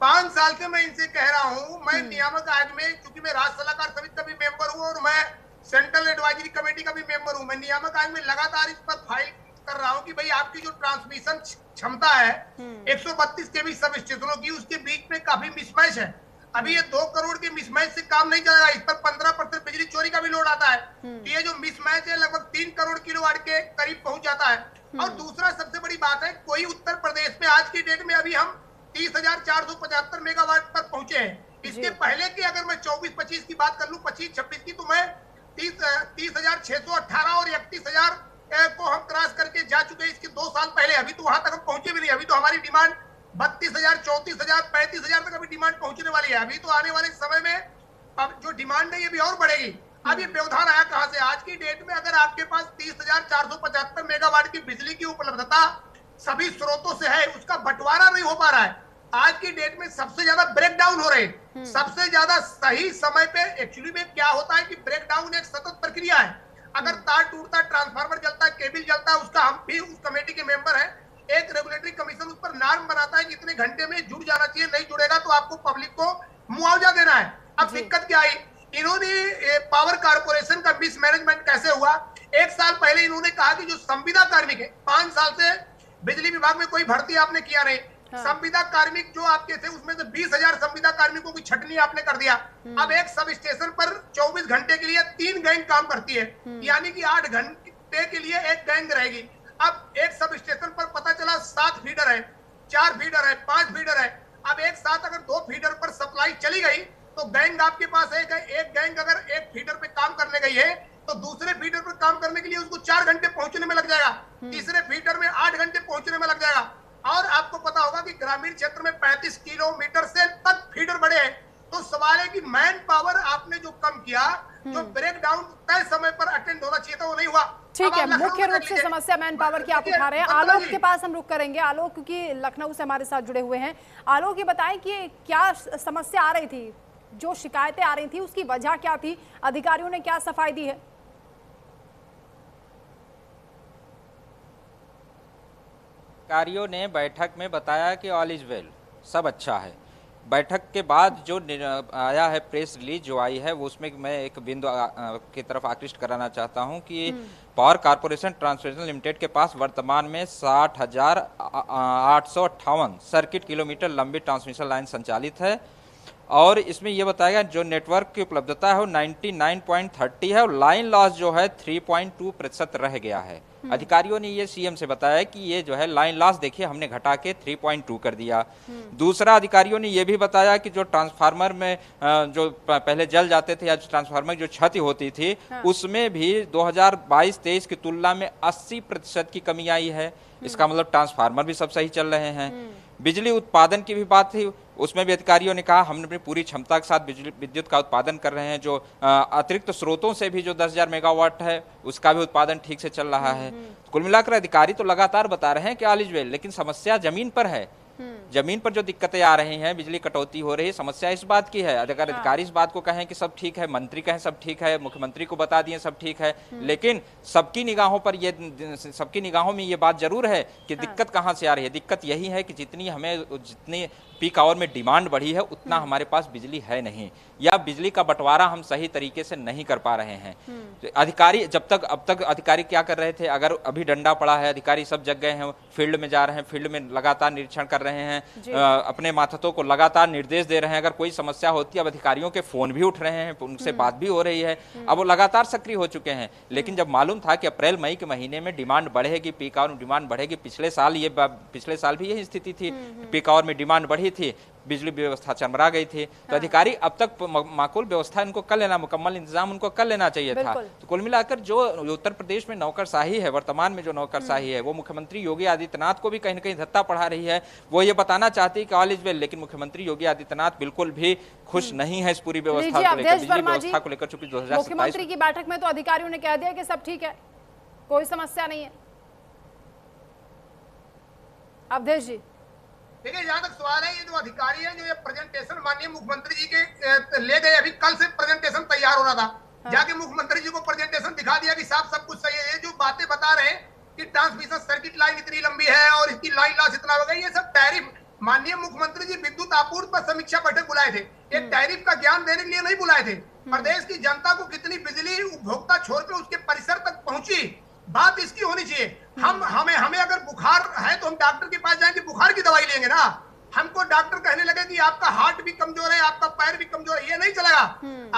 5 साल से मैं इनसे कह रहा हूं, मैं नियामक आयोग में, क्योंकि मैं राज्य सलाहकार समिति का भी मेंबर हूं और मैं सेंट्रल एडवाइजरी कमेटी का भी मेंबर हूं, मैं नियामक आयोग में लगातार इस पर फाइल कर रहा हूं कि भाई आपकी जो ट्रांसमिशन क्षमता है 132 केवी सब स्टेशनों की, उसके बीच में काफी मिसमैच है। अभी ये 2 करोड़ के मिसमैच से काम नहीं चलेगा, इस पर 15% बिजली चोरी का भी लोड आता है। तो ये जो मिसमैच है लगभग 3 करोड़ किलोवाट के करीब पहुंच जाता है। और दूसरा सबसे बड़ी बात है, कोई उत्तर प्रदेश में आज की डेट में अभी हम 30,475 मेगावाट पर पहुंचे हैं। इसके पहले की अगर मैं 24-25 की बात कर लूं, 25-26 की, तो मैं 30,618 और 31,000 को हम क्रॉस करके जा चुके हैं इसके 2 साल पहले। अभी तो वहां तक हम पहुंचे भी नहीं, अभी तो हमारी डिमांड 32,000, 34,000, 35,000 तक अभी डिमांड पहुंचने वाली है। अभी तो आने वाले समय में अब जो डिमांड है ये भी और बढ़ेगी। अब ये व्यवधान आया कहां से? आज की डेट में अगर आपके पास 30,475 मेगावाट की बिजली की उपलब्धता सभी स्रोतों से है, उसका बंटवारा नहीं हो पा रहा है। आज की डेट में सबसे ज्यादा ब्रेकडाउन हो रहे हैं, सबसे ज्यादा सही समय पे। एक्चुअली में क्या होता है कि ब्रेकडाउन एक सतत प्रक्रिया है। अगर तार टूटता है, ट्रांसफार्मर जलता है, केबल जलता है, उसका हम भी उस कमेटी के मेंबर हैं। एक रेगुलेटरी कमीशन उस पर नॉर्म बनाता है कि इतने घंटे में जुड़ जाना चाहिए, नहीं जुड़ेगा तो आपको पब्लिक को मुआवजा देना है। अब दिक्कत क्या आई? इन्होंने पावर कारपोरेशन का मिसमैनेजमेंट कैसे हुआ? 1 साल पहले इन्होंने कहा कि जो संविदा कार्मिक है, 5 साल से बिजली विभाग में कोई भर्ती आपने किया नहीं, संविदा कार्मिक जो आपके थे उसमें से 20,000 संविदा कार्मिकों की छटनी आपने कर दिया। अब एक सब स्टेशन पर 24 घंटे के लिए 3 गैंग काम करती है, यानी कि 8 घंटे के लिए एक गैंग रहेगी। अब एक सब स्टेशन पर पता चला 7 फीडर है, 4 फीडर है, 5 फीडर है। अब एक साथ अगर 2 फीडर पर सप्लाई चली गई तो गैंग आपके पास एक है। एक गैंग अगर एक फीडर पे काम करने गई है तो दूसरे फीडर पर काम करने के लिए उसको 4 घंटे पहुंचने में लग जाएगा, तीसरे फीडर में 8 घंटे पहुंचने में लग जाएगा। और आपको पता होगा कि ग्रामीण क्षेत्र में 35 किलोमीटर से तक फीडर बड़े हैं। तो सवाल है कि मैन पावर आपने जो कम किया, जो ब्रेकडाउन तय समय पर अटेंड होना चाहिए था वो नहीं हुआ। ठीक है, मुख्य रूप से समस्या मैन पावर की आप उठा रहे हैं। आलोक के पास हम रुक करेंगे। आलोक क्योंकि लखनऊ से हमारे साथ जुड़े हुए हैं। आलोक ये बताएं कि क्या समस्या आ रही थी, जो शिकायतें आ रही थी उसकी वजह क्या थी, अधिकारियों ने क्या सफाई दी है? अधिकारियों ने बैठक में बताया कि ऑल इज वेल, सब अच्छा है। बैठक के बाद जो आया है प्रेस रिलीज जो आई है वो उसमें मैं एक बिंदु की तरफ आकृष्ट कराना चाहता हूं कि पावर कारपोरेशन ट्रांसमिशन लिमिटेड के पास वर्तमान में 60,858 सर्किट किलोमीटर लंबी ट्रांसमिशन लाइन संचालित है और इसमें यह बताया गया जो नेटवर्क की उपलब्धता है वो 99.30 है और लाइन लॉस जो है 3.2% रह गया है। अधिकारियों ने ये सीएम से बताया कि ये जो है लाइन लॉस देखिए हमने घटा के 3.2 कर दिया। दूसरा अधिकारियों ने ये भी बताया कि जो ट्रांसफार्मर में जो पहले जल जाते थे या ट्रांसफार्मर जो क्षति होती थी उसमें भी 2022-23 की तुलना में 80% की कमी आई है। इसका मतलब ट्रांसफार्मर भी सब सही चल रहे हैं। बिजली उत्पादन की भी बात थी, उसमें भी अधिकारियों ने कहा हमने अपनी पूरी क्षमता के साथ विद्युत का उत्पादन कर रहे हैं। जो अतिरिक्त स्रोतों से भी जो 10,000 मेगावाट है उसका भी उत्पादन ठीक से चल रहा है। कुल मिलाकर अधिकारी तो लगातार बता रहे हैं कि ऑल इज वेल, लेकिन समस्या जमीन पर है। जमीन पर जो दिक्कतें आ रही हैं, बिजली कटौती हो रही है, समस्या इस बात की है। अगर अधिकारी इस बात को कहें कि सब ठीक है, मंत्री कहें सब ठीक है, मुख्यमंत्री को बता दिए सब ठीक है, लेकिन सबकी निगाहों पर ये, सबकी निगाहों में ये बात जरूर है कि दिक्कत कहां से आ रही है। दिक्कत यही है कि जितनी पीक आवर में डिमांड बढ़ी है उतना हमारे पास बिजली है नहीं, या बिजली का बंटवारा हम सही तरीके से नहीं कर पा रहे हैं। तो अधिकारी अब तक अधिकारी क्या कर रहे थे, अगर अभी डंडा पड़ा है, अधिकारी सब जग गए हैं, फील्ड में जा रहे हैं, फील्ड में लगातार निरीक्षण कर रहे हैं, अपने मातहतों को लगातार निर्देश दे रहे हैं। अगर कोई समस्या होती है, अब अधिकारियों के फोन भी उठ रहे हैं, उनसे बात भी हो रही है, अब वो लगातार सक्रिय हो चुके हैं। लेकिन जब मालूम था कि अप्रैल मई के महीने में डिमांड बढ़ेगी, पीक आवर में डिमांड बढ़ेगी, पिछले साल भी यही स्थिति थी, पीक आवर में डिमांड बढ़ी थी, बिजली व्यवस्था चरमरा गई थी। तो अधिकारी अब तक माकूल व्यवस्था इनको कर लेना, मुकम्मल इंतजाम उनको कर लेना चाहिए था। तो कुल मिलाकर जो उत्तर प्रदेश में नौकरशाही है, वर्तमान में जो नौकरशाही है, वो मुख्यमंत्री योगी आदित्यनाथ को भी कहीं न कहीं धत्ता पढ़ा रही है। वो ये बताना चाहती है कि ऑल इज वेल, लेकिन मुख्यमंत्री योगी आदित्यनाथ बिल्कुल भी खुश नहीं है इस पूरी व्यवस्था को लेकर, बिजली व्यवस्था को लेकर। चूंकि 2027 मुख्यमंत्री की बैठक में तो अधिकारियों ने कह दिया कि सब ठीक है, कोई समस्या नहीं है। अवधेश जी, देखिए जहां तक सवाल है, ये जो अधिकारी है, जो ये प्रेजेंटेशन माननीय मुख्यमंत्री जी के ले गए, अभी कल से प्रेजेंटेशन तैयार हो रहा था, जाके मुख्यमंत्री जी को प्रेजेंटेशन दिखा दिया कि साहब सब कुछ सही है। ये जो बातें बता रहे हैं कि ट्रांसमिशन सर्किट लाइन इतनी लंबी है और इसकी लाइन लॉस इतना हो गया, ये सब टैरिफ, माननीय मुख्यमंत्री जी विद्युत आपूर्ति पर समीक्षा बैठक बुलाए थे, ये टैरिफ का ज्ञान देने के लिए नहीं बुलाए थे। प्रदेश की जनता को कितनी बिजली उपभोक्ता छोड़ के उसके परिसर तक पहुंची, बात इसकी होनी चाहिए। हमें अगर बुखार है तो हम डॉक्टर के पास जाएंगे, बुखार की दवाई लेंगे ना। हमको डॉक्टर कहने लगे कि आपका हार्ट भी कमजोर है, आपका पैर भी कमजोर है, ये नहीं चलेगा।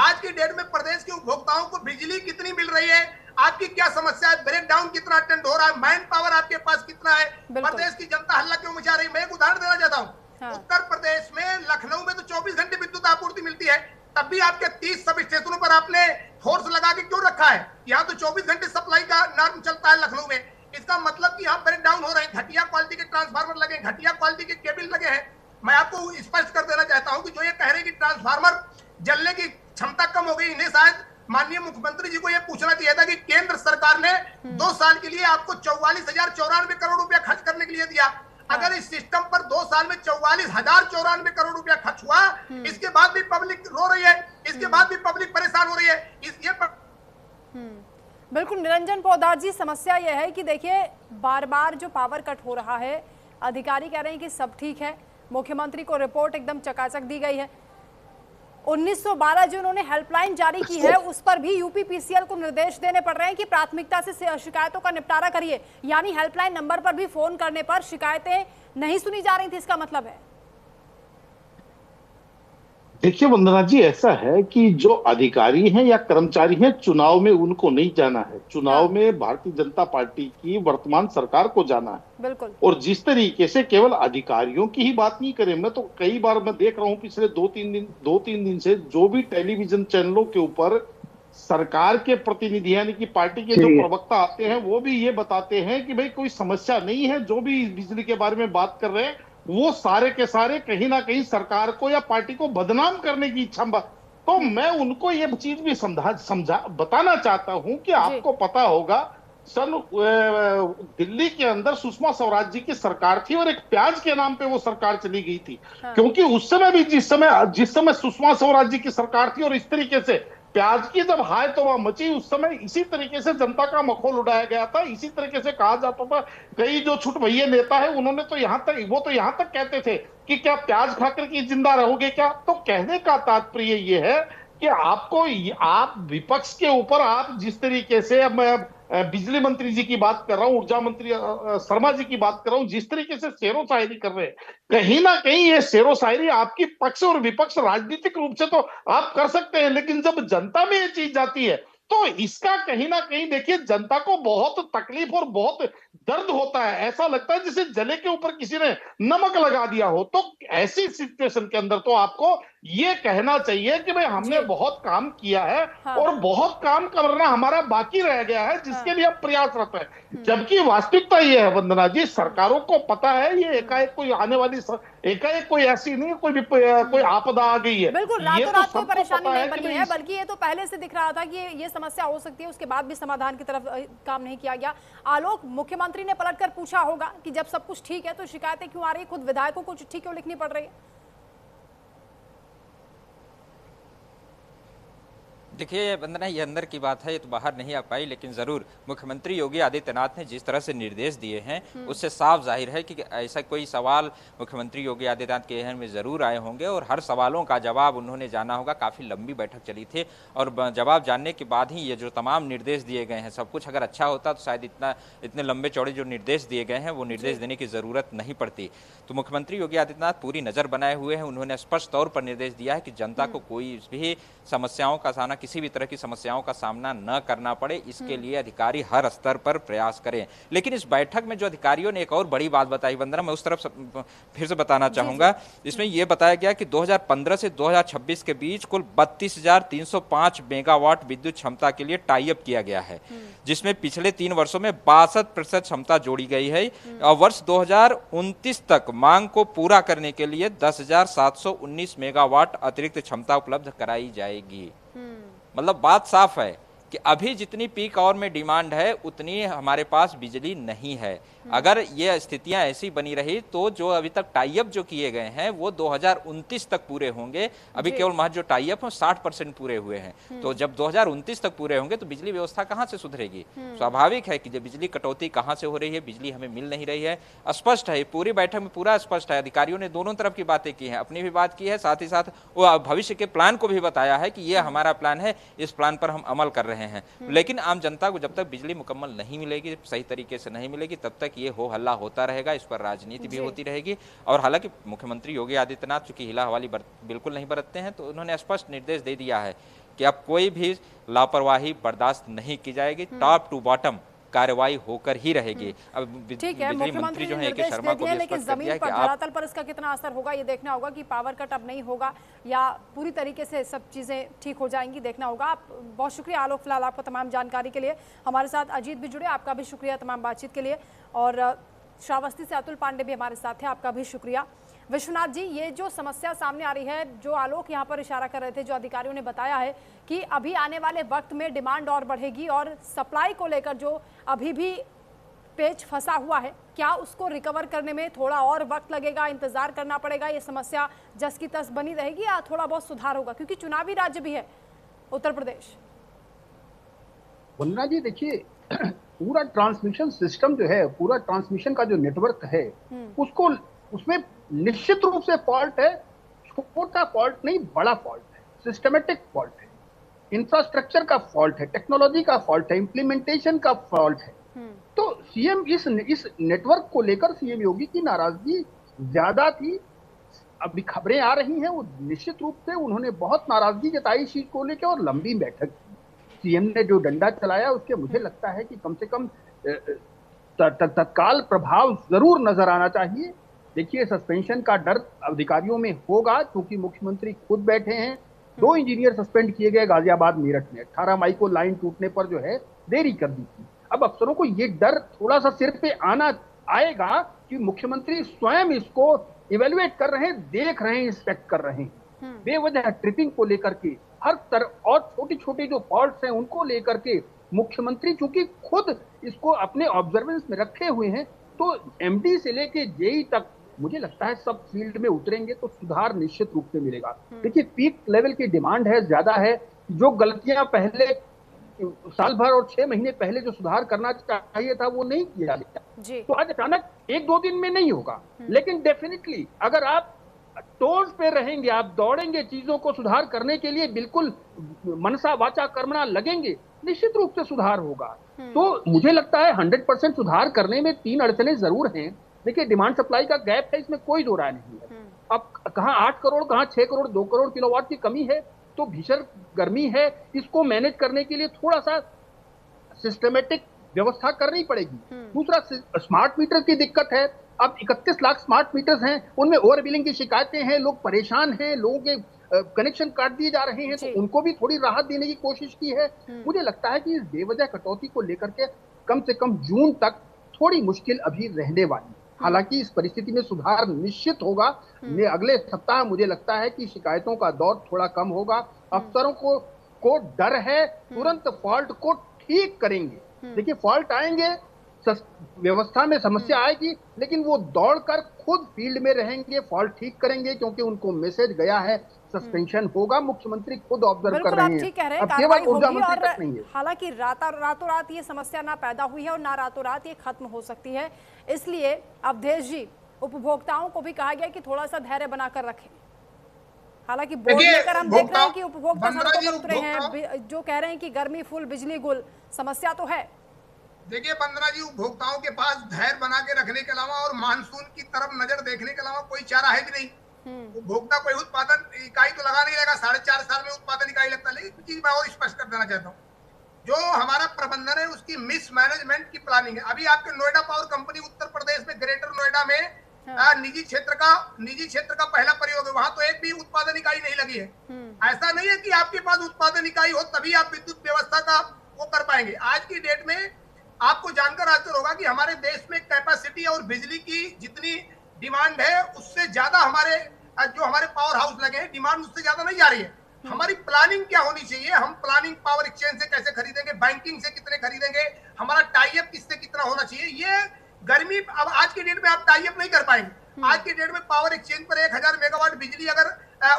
आज की डेट में प्रदेश के उपभोक्ताओं को बिजली कितनी मिल रही है, आपकी क्या समस्या है, ब्रेक डाउन कितना अटेंड हो रहा है, मैन पावर आपके पास कितना है, प्रदेश की जनता हल्ला क्यों मचा रही है। मैं एक उदाहरण देना चाहता हूँ, उत्तर प्रदेश में लखनऊ में तो 24 घंटे विद्युत आपूर्ति मिलती है, तब भी आपके 30 सब स्टेशनों पर आपने फोर्स लगा के क्यों रखा है। यहाँ तो 24 घंटे सप्लाई का नॉर्म चलता है लखनऊ में। इसका मतलब कि यहाँ ब्रेक डाउन हो रहे हैं, घटिया क्वालिटी के ट्रांसफार्मर लगे, घटिया क्वालिटी के केबल लगे हैं। मैं आपको स्पष्ट कर देना चाहता हूं कि जो ये कह रहे हैं कि ट्रांसफार्मर जलने की क्षमता कम हो गई, इन्हें शायद माननीय मुख्यमंत्री जी को यह पूछना चाहिए था कि केंद्र सरकार ने 2 साल के लिए आपको 44,094 करोड़ रुपया खर्च करने के लिए दिया। अगर इस सिस्टम पर 2 साल में 44,094 करोड़ रुपया खर्च हुआ, इसके बाद भी पब्लिक रो रही है, इसके बाद भी पब्लिक परेशान हो रही है। बिल्कुल निरंजन पोद्दार जी, समस्या यह है कि देखिए बार बार जो पावर कट हो रहा है, अधिकारी कह रहे हैं कि सब ठीक है, मुख्यमंत्री को रिपोर्ट एकदम चकाचक दी गई है। 1912 जो उन्होंने हेल्पलाइन जारी की है, उस पर भी यूपीपीसीएल को निर्देश देने पड़ रहे हैं कि प्राथमिकता से शिकायतों का निपटारा करिए। यानी हेल्पलाइन नंबर पर भी फोन करने पर शिकायतें नहीं सुनी जा रही थी, इसका मतलब है। देखिए वंदना जी, ऐसा है कि जो अधिकारी हैं या कर्मचारी हैं, चुनाव में उनको नहीं जाना है, चुनाव में भारतीय जनता पार्टी की वर्तमान सरकार को जाना है। बिल्कुल। और जिस तरीके से केवल अधिकारियों की ही बात नहीं करें, मैं तो कई बार मैं देख रहा हूं पिछले 2-3 दिन से जो भी टेलीविजन चैनलों के ऊपर सरकार के प्रतिनिधि यानी कि पार्टी के जो प्रवक्ता आते हैं, वो भी ये बताते हैं कि भाई कोई समस्या नहीं है, जो भी बिजली के बारे में बात कर रहे हैं वो सारे के सारे कहीं ना कहीं सरकार को या पार्टी को बदनाम करने की इच्छा। तो मैं उनको ये चीज भी समझा बताना चाहता हूं कि आपको पता होगा दिल्ली के अंदर सुषमा स्वराज जी की सरकार थी और एक प्याज के नाम पे वो सरकार चली गई थी। क्योंकि उस समय भी जिस समय सुषमा स्वराज जी की सरकार थी और इस तरीके से प्याज की जब हाय तो वह मची, उस समय इसी तरीके से जनता का मखौल उड़ाया गया था। इसी तरीके से कहा जाता था, कई जो छुट भैया नेता है उन्होंने तो यहाँ तक कहते थे कि क्या प्याज खाकर के जिंदा रहोगे क्या। तो कहने का तात्पर्य ये है कि आप विपक्ष के ऊपर आप जिस तरीके से, मैं बिजली मंत्री जी की बात कर रहा हूं, ऊर्जा मंत्री शर्मा जी की बात कर रहा हूं, जिस तरीके से शेरो शायरी कर रहे हैं, कहीं ना कहीं ये शेरो शायरी आपकी पक्ष और विपक्ष राजनीतिक रूप से तो आप कर सकते हैं, लेकिन जब जनता में ये चीज जाती है तो इसका कहीं ना कहीं देखिए जनता को बहुत तकलीफ और बहुत दर्द होता है। ऐसा लगता है जैसे जले के ऊपर किसी ने नमक लगा दिया हो। तो ऐसी सिचुएशन के अंदर तो आपको ये कहना चाहिए कि भाई हमने बहुत काम किया है और बहुत काम करना हमारा बाकी रह गया है, जिसके लिए हम प्रयासरत हैं। जबकि वास्तविकता ये है वंदना जी, सरकारों को पता है ये एकाएक कोई आने वाली एकाएक कोई ऐसी नहीं कोई आपदा आ गई है। बिल्कुल रातों रात कोई परेशानी नहीं बनी है, बल्कि ये तो पहले से दिख रहा था कि ये समस्या हो सकती है, उसके बाद भी समाधान की तरफ काम नहीं किया गया। आलोक, मुख्यमंत्री ने पलटकर पूछा होगा कि जब सब कुछ ठीक है तो शिकायतें क्यों आ रही है, खुद विधायकों को चिट्ठी क्यों लिखनी पड़ रही है? देखिए वंदना, ये अंदर की बात है, ये तो बाहर नहीं आ पाई, लेकिन जरूर मुख्यमंत्री योगी आदित्यनाथ ने जिस तरह से निर्देश दिए हैं उससे साफ जाहिर है कि ऐसा कोई सवाल मुख्यमंत्री योगी आदित्यनाथ के जहन में जरूर आए होंगे और हर सवालों का जवाब उन्होंने जाना होगा। काफी लंबी बैठक चली थी और जवाब जानने के बाद ही ये जो तमाम निर्देश दिए गए हैं, सब कुछ अगर अच्छा होता तो शायद इतने लंबे चौड़े जो निर्देश दिए गए हैं वो निर्देश देने की जरूरत नहीं पड़ती। तो मुख्यमंत्री योगी आदित्यनाथ पूरी नजर बनाए हुए हैं। उन्होंने स्पष्ट तौर पर निर्देश दिया है कि जनता को कोई भी समस्याओं का सामना, किसी भी तरह की समस्याओं का सामना न करना पड़े, इसके लिए अधिकारी हर स्तर पर प्रयास करें। लेकिन इस बैठक में जो अधिकारियों ने एक और बड़ी बात बताई वंदना, मैं उस तरफ फिर से बताना चाहूंगा। इसमें यह बताया गया कि 2015 से 2026 के बीच कुल 32,305 मेगावाट विद्युत क्षमता के लिए टाई अप किया गया है, जिसमें पिछले 3 वर्षों में 62% क्षमता जोड़ी गई है और वर्ष 2029 तक मांग को पूरा करने के लिए 10,719 मेगावाट अतिरिक्त क्षमता उपलब्ध कराई जाएगी। मतलब बात साफ है कि अभी जितनी पीक आवर में डिमांड है उतनी हमारे पास बिजली नहीं है। अगर ये स्थितियां ऐसी बनी रही तो जो अभी तक टाई अप जो किए गए हैं वो 2029 तक पूरे होंगे। अभी केवल महज जो टाई अप है 60% पूरे हुए हैं। तो जब 2029 तक पूरे होंगे तो बिजली व्यवस्था कहां से सुधरेगी? स्वाभाविक है कि जब बिजली कटौती कहां से हो रही है, बिजली हमें मिल नहीं रही है। स्पष्ट है, पूरी बैठक में पूरा स्पष्ट है। अधिकारियों ने दोनों तरफ की बातें की हैं, अपनी भी बात की है, साथ ही साथ वो भविष्य के प्लान को भी बताया है कि ये हमारा प्लान है, इस प्लान पर हम अमल कर रहे हैं। लेकिन आम जनता को जब तक बिजली मुकम्मल नहीं मिलेगी, सही तरीके से नहीं मिलेगी, तब तक ये हो हल्ला होता रहेगा, इस पर राजनीति भी होती रहेगी। और हालांकि मुख्यमंत्री योगी आदित्यनाथ चूंकि हिला हवाली बिल्कुल नहीं बरतते हैं, तो उन्होंने स्पष्ट निर्देश दे दिया है कि अब कोई भी लापरवाही बर्दाश्त नहीं की जाएगी, टॉप टू बॉटम कार्रवाई होकर ही रहेगी। अब ठीक है, मुख्यमंत्री ने निर्देश दे दिए, लेकिन जमीन पर धरातल पर इसका कितना असर होगा ये देखना होगा कि पावर कट अब नहीं होगा या पूरी तरीके से सब चीजें ठीक हो जाएंगी, देखना होगा। आप बहुत शुक्रिया आलोक, फिलहाल आपको तमाम जानकारी के लिए। हमारे साथ अजीत भी जुड़े, आपका भी शुक्रिया तमाम बातचीत के लिए। और श्रावस्ती से अतुल पांडे भी हमारे साथ हैं, आपका भी शुक्रिया। विश्वनाथ जी, ये जो समस्या सामने आ रही है, जो आलोक यहाँ पर इशारा कर रहे थे, जो अधिकारियों ने बताया है कि अभी आने वाले वक्त में डिमांड और बढ़ेगी और सप्लाई को लेकर जो अभी भी पेच फंसा हुआ है, क्या उसको रिकवर करने में थोड़ा और वक्त लगेगा, इंतजार करना पड़ेगा, ये समस्या जस की तस बनी रहेगी या थोड़ा बहुत सुधार होगा, क्योंकि चुनावी राज्य भी है उत्तर प्रदेश? वंदना जी, देखिए पूरा ट्रांसमिशन सिस्टम जो है, पूरा ट्रांसमिशन का जो नेटवर्क है, उसको उसमें निश्चित रूप से फॉल्ट है। छोटा फॉल्ट नहीं, बड़ा फॉल्ट है, सिस्टमेटिक फॉल्ट है, इंफ्रास्ट्रक्चर का फॉल्ट है, टेक्नोलॉजी का फॉल्ट है, इंप्लीमेंटेशन का फॉल्ट है। तो सीएम इस नेटवर्क को लेकर सीएम योगी की नाराजगी ज्यादा थी। अभी खबरें आ रही हैं, वो निश्चित रूप से उन्होंने बहुत नाराजगी जताई इस चीज को लेकर और लंबी बैठक की। सीएम ने जो डंडा चलाया उसके मुझे लगता है कि कम से कम तत्काल प्रभाव जरूर नजर आना चाहिए। देखिए, सस्पेंशन का डर अधिकारियों में होगा क्योंकि मुख्यमंत्री खुद बैठे हैं। 2 इंजीनियर सस्पेंड किए गए गाजियाबाद मेरठ में, 18 मई को लाइन टूटने पर जो है देरी कर दी थी। अब अफसरों को ये डर थोड़ा सा सिर पे आएगा कि मुख्यमंत्री स्वयं इसको इवेल्युएट कर रहे हैं, देख रहे हैं, इंस्पेक्ट कर रहे हैं। बेवजह ट्रिपिंग को लेकर के हर तरह और छोटी छोटी जो फॉल्ट्स हैं उनको लेकर के मुख्यमंत्री चूंकि खुद इसको अपने ऑब्जर्वेंस में रखे हुए हैं, तो एमडी से लेके जेई तक मुझे लगता है सब फील्ड में उतरेंगे तो सुधार निश्चित रूप से मिलेगा। देखिए, पीक लेवल की डिमांड है, ज्यादा है। जो गलतियां पहले साल भर और 6 महीने पहले जो सुधार करना चाहिए था वो नहीं किया गया, तो आज अचानक 1-2 दिन में नहीं होगा। लेकिन डेफिनेटली अगर आप टोज पे रहेंगे, आप दौड़ेंगे, चीजों को सुधार करने के लिए बिल्कुल मनसा वाचा कर्मणा लगेंगे, निश्चित रूप से सुधार होगा। तो मुझे लगता है 100% सुधार करने में 3 अड़चने जरूर हैं। देखिए, डिमांड सप्लाई का गैप है, इसमें कोई दो राय नहीं है। अब कहां 8 करोड़, कहां 6 करोड़, 2 करोड़ किलोवाट की कमी है, तो भीषण गर्मी है। इसको मैनेज करने के लिए थोड़ा सा सिस्टमेटिक व्यवस्था करनी पड़ेगी। दूसरा, स्मार्ट मीटर की दिक्कत है। अब 31 लाख स्मार्ट मीटर्स हैं, उनमें ओवर बिलिंग की शिकायतें हैं, लोग परेशान हैं, लोगों के कनेक्शन काट दिए जा रहे हैं, तो उनको भी थोड़ी राहत देने की कोशिश की है। मुझे लगता है कि इस बेवजह कटौती को लेकर के कम से कम जून तक थोड़ी मुश्किल अभी रहने वाली। हालांकि इस परिस्थिति में सुधार निश्चित होगा। अगले सप्ताह मुझे लगता है कि शिकायतों का दौर थोड़ा कम होगा। अफसरों को डर है, तुरंत फॉल्ट को ठीक करेंगे। देखिए, फॉल्ट आएंगे, व्यवस्था में समस्या आएगी, लेकिन वो दौड़कर खुद फील्ड में रहेंगे, फॉल्ट ठीक करेंगे, क्योंकि उनको मैसेज गया है सस्पेंशन होगा, मुख्यमंत्री खुद ऑब्जर्व कर बिल्कुल रहे आप हैं। ठीक कह रहे हैं, अब कार्रवाई केवल ऊर्जा होगी। मंत्री और तक नहीं है। हालांकि रातों रात ये समस्या ना पैदा हुई है और ना रातों रात ये खत्म हो सकती है, इसलिए अवधेश जी उपभोक्ताओं को भी कहा गया कि थोड़ा सा धैर्य बनाकर रखें। हालांकि बोर्ड देखिए, लेकर हम देख रहे हैं कि उपभोक्ता वंदना सड़कों जी, पर उतरे हैं, जो कह रहे हैं कि गर्मी फुल बिजली गुल, समस्या तो है। देखिए वंदना जी, उपभोक्ताओं के पास धैर्य बना के रखने के अलावा और मानसून की तरफ नजर देखने के अलावा कोई चारा है भी नहीं। उपभोक्ता कोई उत्पादन इकाई तो लगा नहीं लगा, 4.5 साल में उत्पादन इकाई लगता है। लेकिन चीज मैं और स्पष्ट कर देना चाहता हूँ, जो हमारा प्रबंधन है उसकी मिसमैनेजमेंट की प्लानिंग है। अभी आपके नोएडा पावर कंपनी उत्तर प्रदेश में ग्रेटर नोएडा में निजी क्षेत्र का पहला प्रयोग है, वहां तो एक भी उत्पादन इकाई नहीं लगी है। ऐसा नहीं है कि आपके पास उत्पादन इकाई हो तभी आप विद्युत व्यवस्था का वो कर पाएंगे। आज की डेट में आपको जानकर आश्चर्य होगा कि हमारे देश में कैपेसिटी और बिजली की जितनी डिमांड है उससे ज्यादा हमारे पावर हाउस लगे हैं, डिमांड उससे ज्यादा नहीं जा रही है। हमारी प्लानिंग क्या होनी चाहिए, हम प्लानिंग पावर एक्सचेंज से कैसे खरीदेंगे, बैंकिंग से कितने खरीदेंगे, हमारा टाई अप किससे कितना होना चाहिए। ये गर्मी, अब आज की डेट में आप टाई अप नहीं कर पाएंगे। आज की डेट में पावर एक्सचेंज पर 1000 मेगावाट बिजली अगर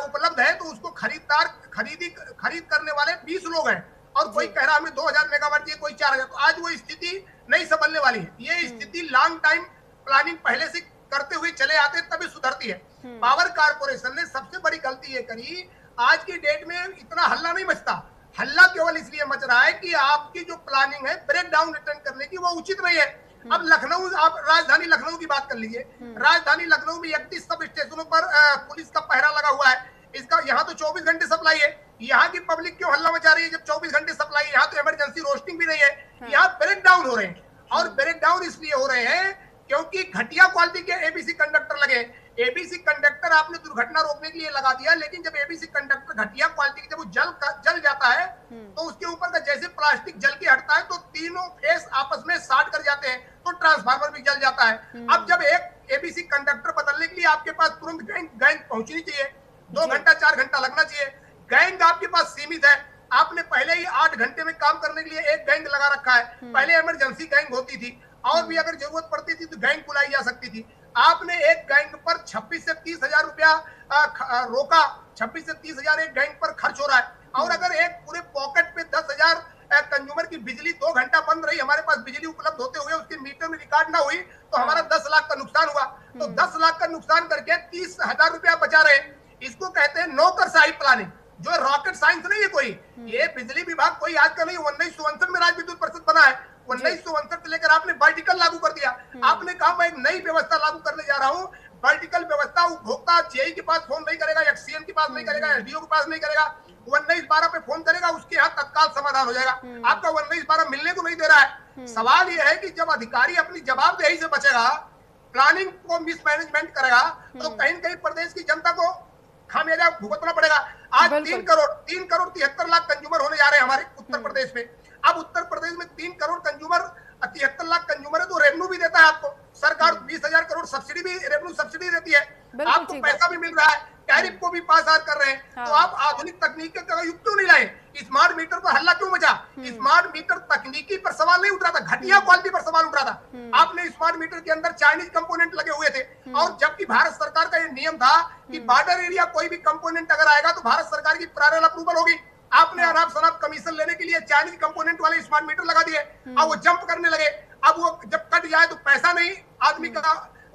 उपलब्ध है तो उसको खरीद करने वाले 20 लोग हैं, और कोई कह रहा हमें 2000 मेगावाट चाहिए, कोई 4000। तो आज वो स्थिति नहीं संभलने वाली है। ये स्थिति लॉन्ग टाइम प्लानिंग पहले से करते हुए चले आते तभी सुधरती है। पावर कारपोरेशन ने सबसे बड़ी गलती ये करी, आज की डेट में इतना हल्ला नहीं मचता। हल्ला केवल इसलिए मच रहा है कि आपकी जो प्लानिंग है ब्रेक डाउन रिटर्न करने की, वो उचित नहीं है। अब लखनऊ, आप राजधानी लखनऊ की बात कर लीजिए। राजधानी लखनऊ में 31 सब स्टेशनों पर पुलिस का पहरा लगा हुआ है। इसका यहाँ तो 24 घंटे सप्लाई है। यहाँ की पब्लिक क्यों हल्ला मचा रही है जब 24 घंटे सप्लाई है? यहाँ तो इमरजेंसी रोस्टिंग भी नहीं है। यहाँ ब्रेक डाउन हो रहे हैं, और ब्रेक डाउन इसलिए हो रहे हैं क्योंकि घटिया क्वालिटी के एबीसी कंडक्टर लगे। एबीसी कंडक्टर आपने दुर्घटना रोकने के लिए लगा दिया, लेकिन जब एबीसी कंडक्टर घटिया क्वालिटी के जब वो जल जाता है तो उसके ऊपर का जैसे प्लास्टिक जल के हटता है तो तीनों फेस आपस में साट कर जाते हैं, तो ट्रांसफार्मर भी जल जाता है। अब जब एक एबीसी कंडक्टर बदलने के लिए आपके पास तुरंत गैंग पहुंचनी चाहिए, 2 घंटा 4 घंटा लगना चाहिए। गैंग आपके पास सीमित है। आपने पहले ही 8 घंटे में काम करने के लिए एक गैंग लगा रखा है। पहले इमरजेंसी गैंग होती थी, और भी अगर जरूरत पड़ती थी तो गैंग बुलाई जा सकती थी। आपने एक गैंग पर 26 से 30 हजार रुपया रोका। 26 से 30 हजार एक गैंग पर खर्च हो रहा है। और अगर एक पूरे पॉकेट पे 10,000 कंज्यूमर की बिजली 2 घंटा बंद रही, हमारे पास बिजली उपलब्ध होते हुए उसके मीटर में रिकॉर्ड ना हुई, तो हमारा 10 लाख का नुकसान हुआ। तो 10 लाख का नुकसान करके 30,000 रुपया बचा रहे। इसको कहते हैं नौकरशाही प्लानिंग, जो रॉकेट साइंस नहीं है कोई। ये बिजली विभाग कोई आज का नहीं, 1959 में राज्य विद्युत परिषद बना है। 1959 से लेकर आपने वर्टिकल लागू कर दिया। आपने कहा मैं एक नई व्यवस्था लागू करने जा रहा हूँ। वर्टिकल व्यवस्था, उपभोक्ता जेई के पास फोन नहीं करेगा, एक्सीएन के पास नहीं करेगा, एसडीओ के पास नहीं करेगा, 1912 पे फोन करेगा, उसके यहाँ तत्काल समाधान हो जाएगा। आपका 1912 मिलने को नहीं दे रहा है। सवाल यह है कि जब अधिकारी अपनी जवाबदेही से बचेगा, प्लानिंग को मिसमैनेजमेंट करेगा, तो कहीं न कहीं प्रदेश की जनता को खामियाजा भुगतना पड़ेगा। आज 3 करोड़ 73 लाख कंज्यूमर होने जा रहे हैं हमारे उत्तर प्रदेश में। अब उत्तर प्रदेश में 3 करोड़ कंज्यूमर, 73 लाख कंज्यूमर है, तो रेवेन्यू भी देता है आपको सरकार। 20,000 करोड़ सब्सिडी भी, रेवेन्यू सब्सिडी देती है, आपको पैसा भी मिल रहा है, टैरिफ को भी पास आर कर रहे हैं। तो आप आधुनिक तकनीक का युग क्यों नहीं लाए? स्मार्ट मीटर पर हल्ला क्यों मचा? स्मार्ट मीटर तकनीकी पर सवाल नहीं उठ रहा था, घटिया क्वालिटी पर सवाल उठ रहा था। आपने स्मार्ट मीटर के अंदर चाइनीज कंपोनेंट लगे हुए थे, और जबकि भारत सरकार का ये नियम था कि बॉर्डर एरिया कोई भी कंपोनेंट अगर आएगा तो भारत सरकार की प्रायरल अप्रूवल होगी। आपने अनाप शनाप कमीशन लेने के लिए चाइनीज कंपोनेंट वाले स्मार्ट मीटर लगा दिए, अब वो जंप करने लगे। अब वो जब कट जाए तो पैसा नहीं आदमी का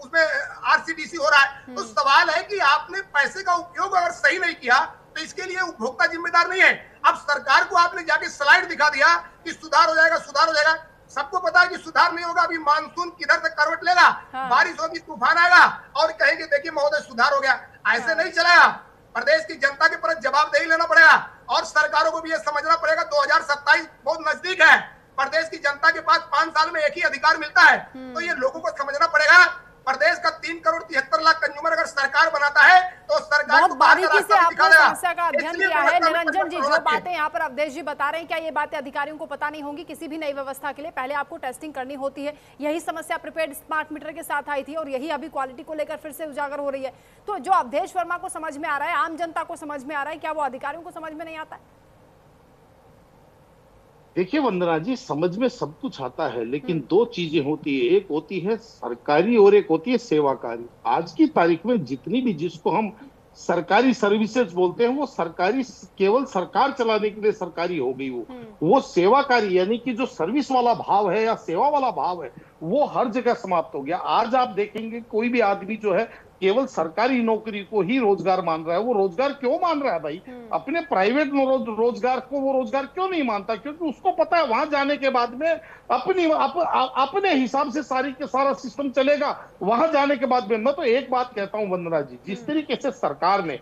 उसमें आरसीडीसी हो रहा है। तो सवाल है कि आपने पैसे का उपयोग अगर सही नहीं किया तो इसके लिए उपभोक्ता जिम्मेदार नहीं है। अब सरकार को आपने जाके स्लाइड दिखा दिया कि सुधार हो जाएगा, सुधार हो जाएगा। सबको पता है कि सुधार नहीं होगा। अभी मानसून किधर से करवट लेगा, बारिश होगी, तूफान आएगा, और कहेंगे देखिए महोदय सुधार हो गया। ऐसे नहीं चलेगा। प्रदेश की जनता के प्रति जवाबदेही लेना पड़ेगा, और सरकारों को भी यह समझना पड़ेगा 2027 बहुत नजदीक है। प्रदेश की जनता के पास 5 साल में एक ही अधिकार मिलता है। तो ये लोगों को समझना पड़ेगा। प्रदेश का 3 करोड़ 73 लाख कंज्यूमर अगर सरकार बनाता है तो सरकार बहुत बारीकी से आपने समस्या का अध्ययन किया है। निरंजन जी, जो बातें यहाँ पर अवधेश जी बता रहे हैं, क्या ये बातें अधिकारियों को पता नहीं होंगी? किसी भी नई व्यवस्था के लिए पहले आपको टेस्टिंग करनी होती है। यही समस्या प्रीपेड स्मार्ट मीटर के साथ आई थी, और यही अभी क्वालिटी को लेकर फिर से उजागर हो रही है। तो जो अवधेश वर्मा को समझ में आ रहा है, आम जनता को समझ में आ रहा है, क्या वो अधिकारियों को समझ में नहीं आता है? देखिए वंदना जी, समझ में सब कुछ आता है, लेकिन 2 चीजें होती है। एक होती है सरकारी और एक होती है सेवाकारी। आज की तारीख में जितनी भी, जिसको हम सरकारी सर्विसेज बोलते हैं, वो सरकारी केवल सरकार चलाने के लिए सरकारी हो गई। वो सेवाकारी यानी कि जो सर्विस वाला भाव है या सेवा वाला भाव है वो हर जगह समाप्त हो गया। आज आप देखेंगे कोई भी आदमी जो है केवल सरकारी नौकरी को ही रोजगार मान रहा है। वो रोजगार क्यों मान रहा है भाई? अपने प्राइवेट रोजगार को वो रोजगार क्यों नहीं मानता? क्योंकि उसको पता है वहां जाने के बाद में अपने हिसाब से सारा सिस्टम चलेगा वहां जाने के बाद में। मैं तो एक बात कहता हूं वंदना जी, जिस तरीके से सरकार ने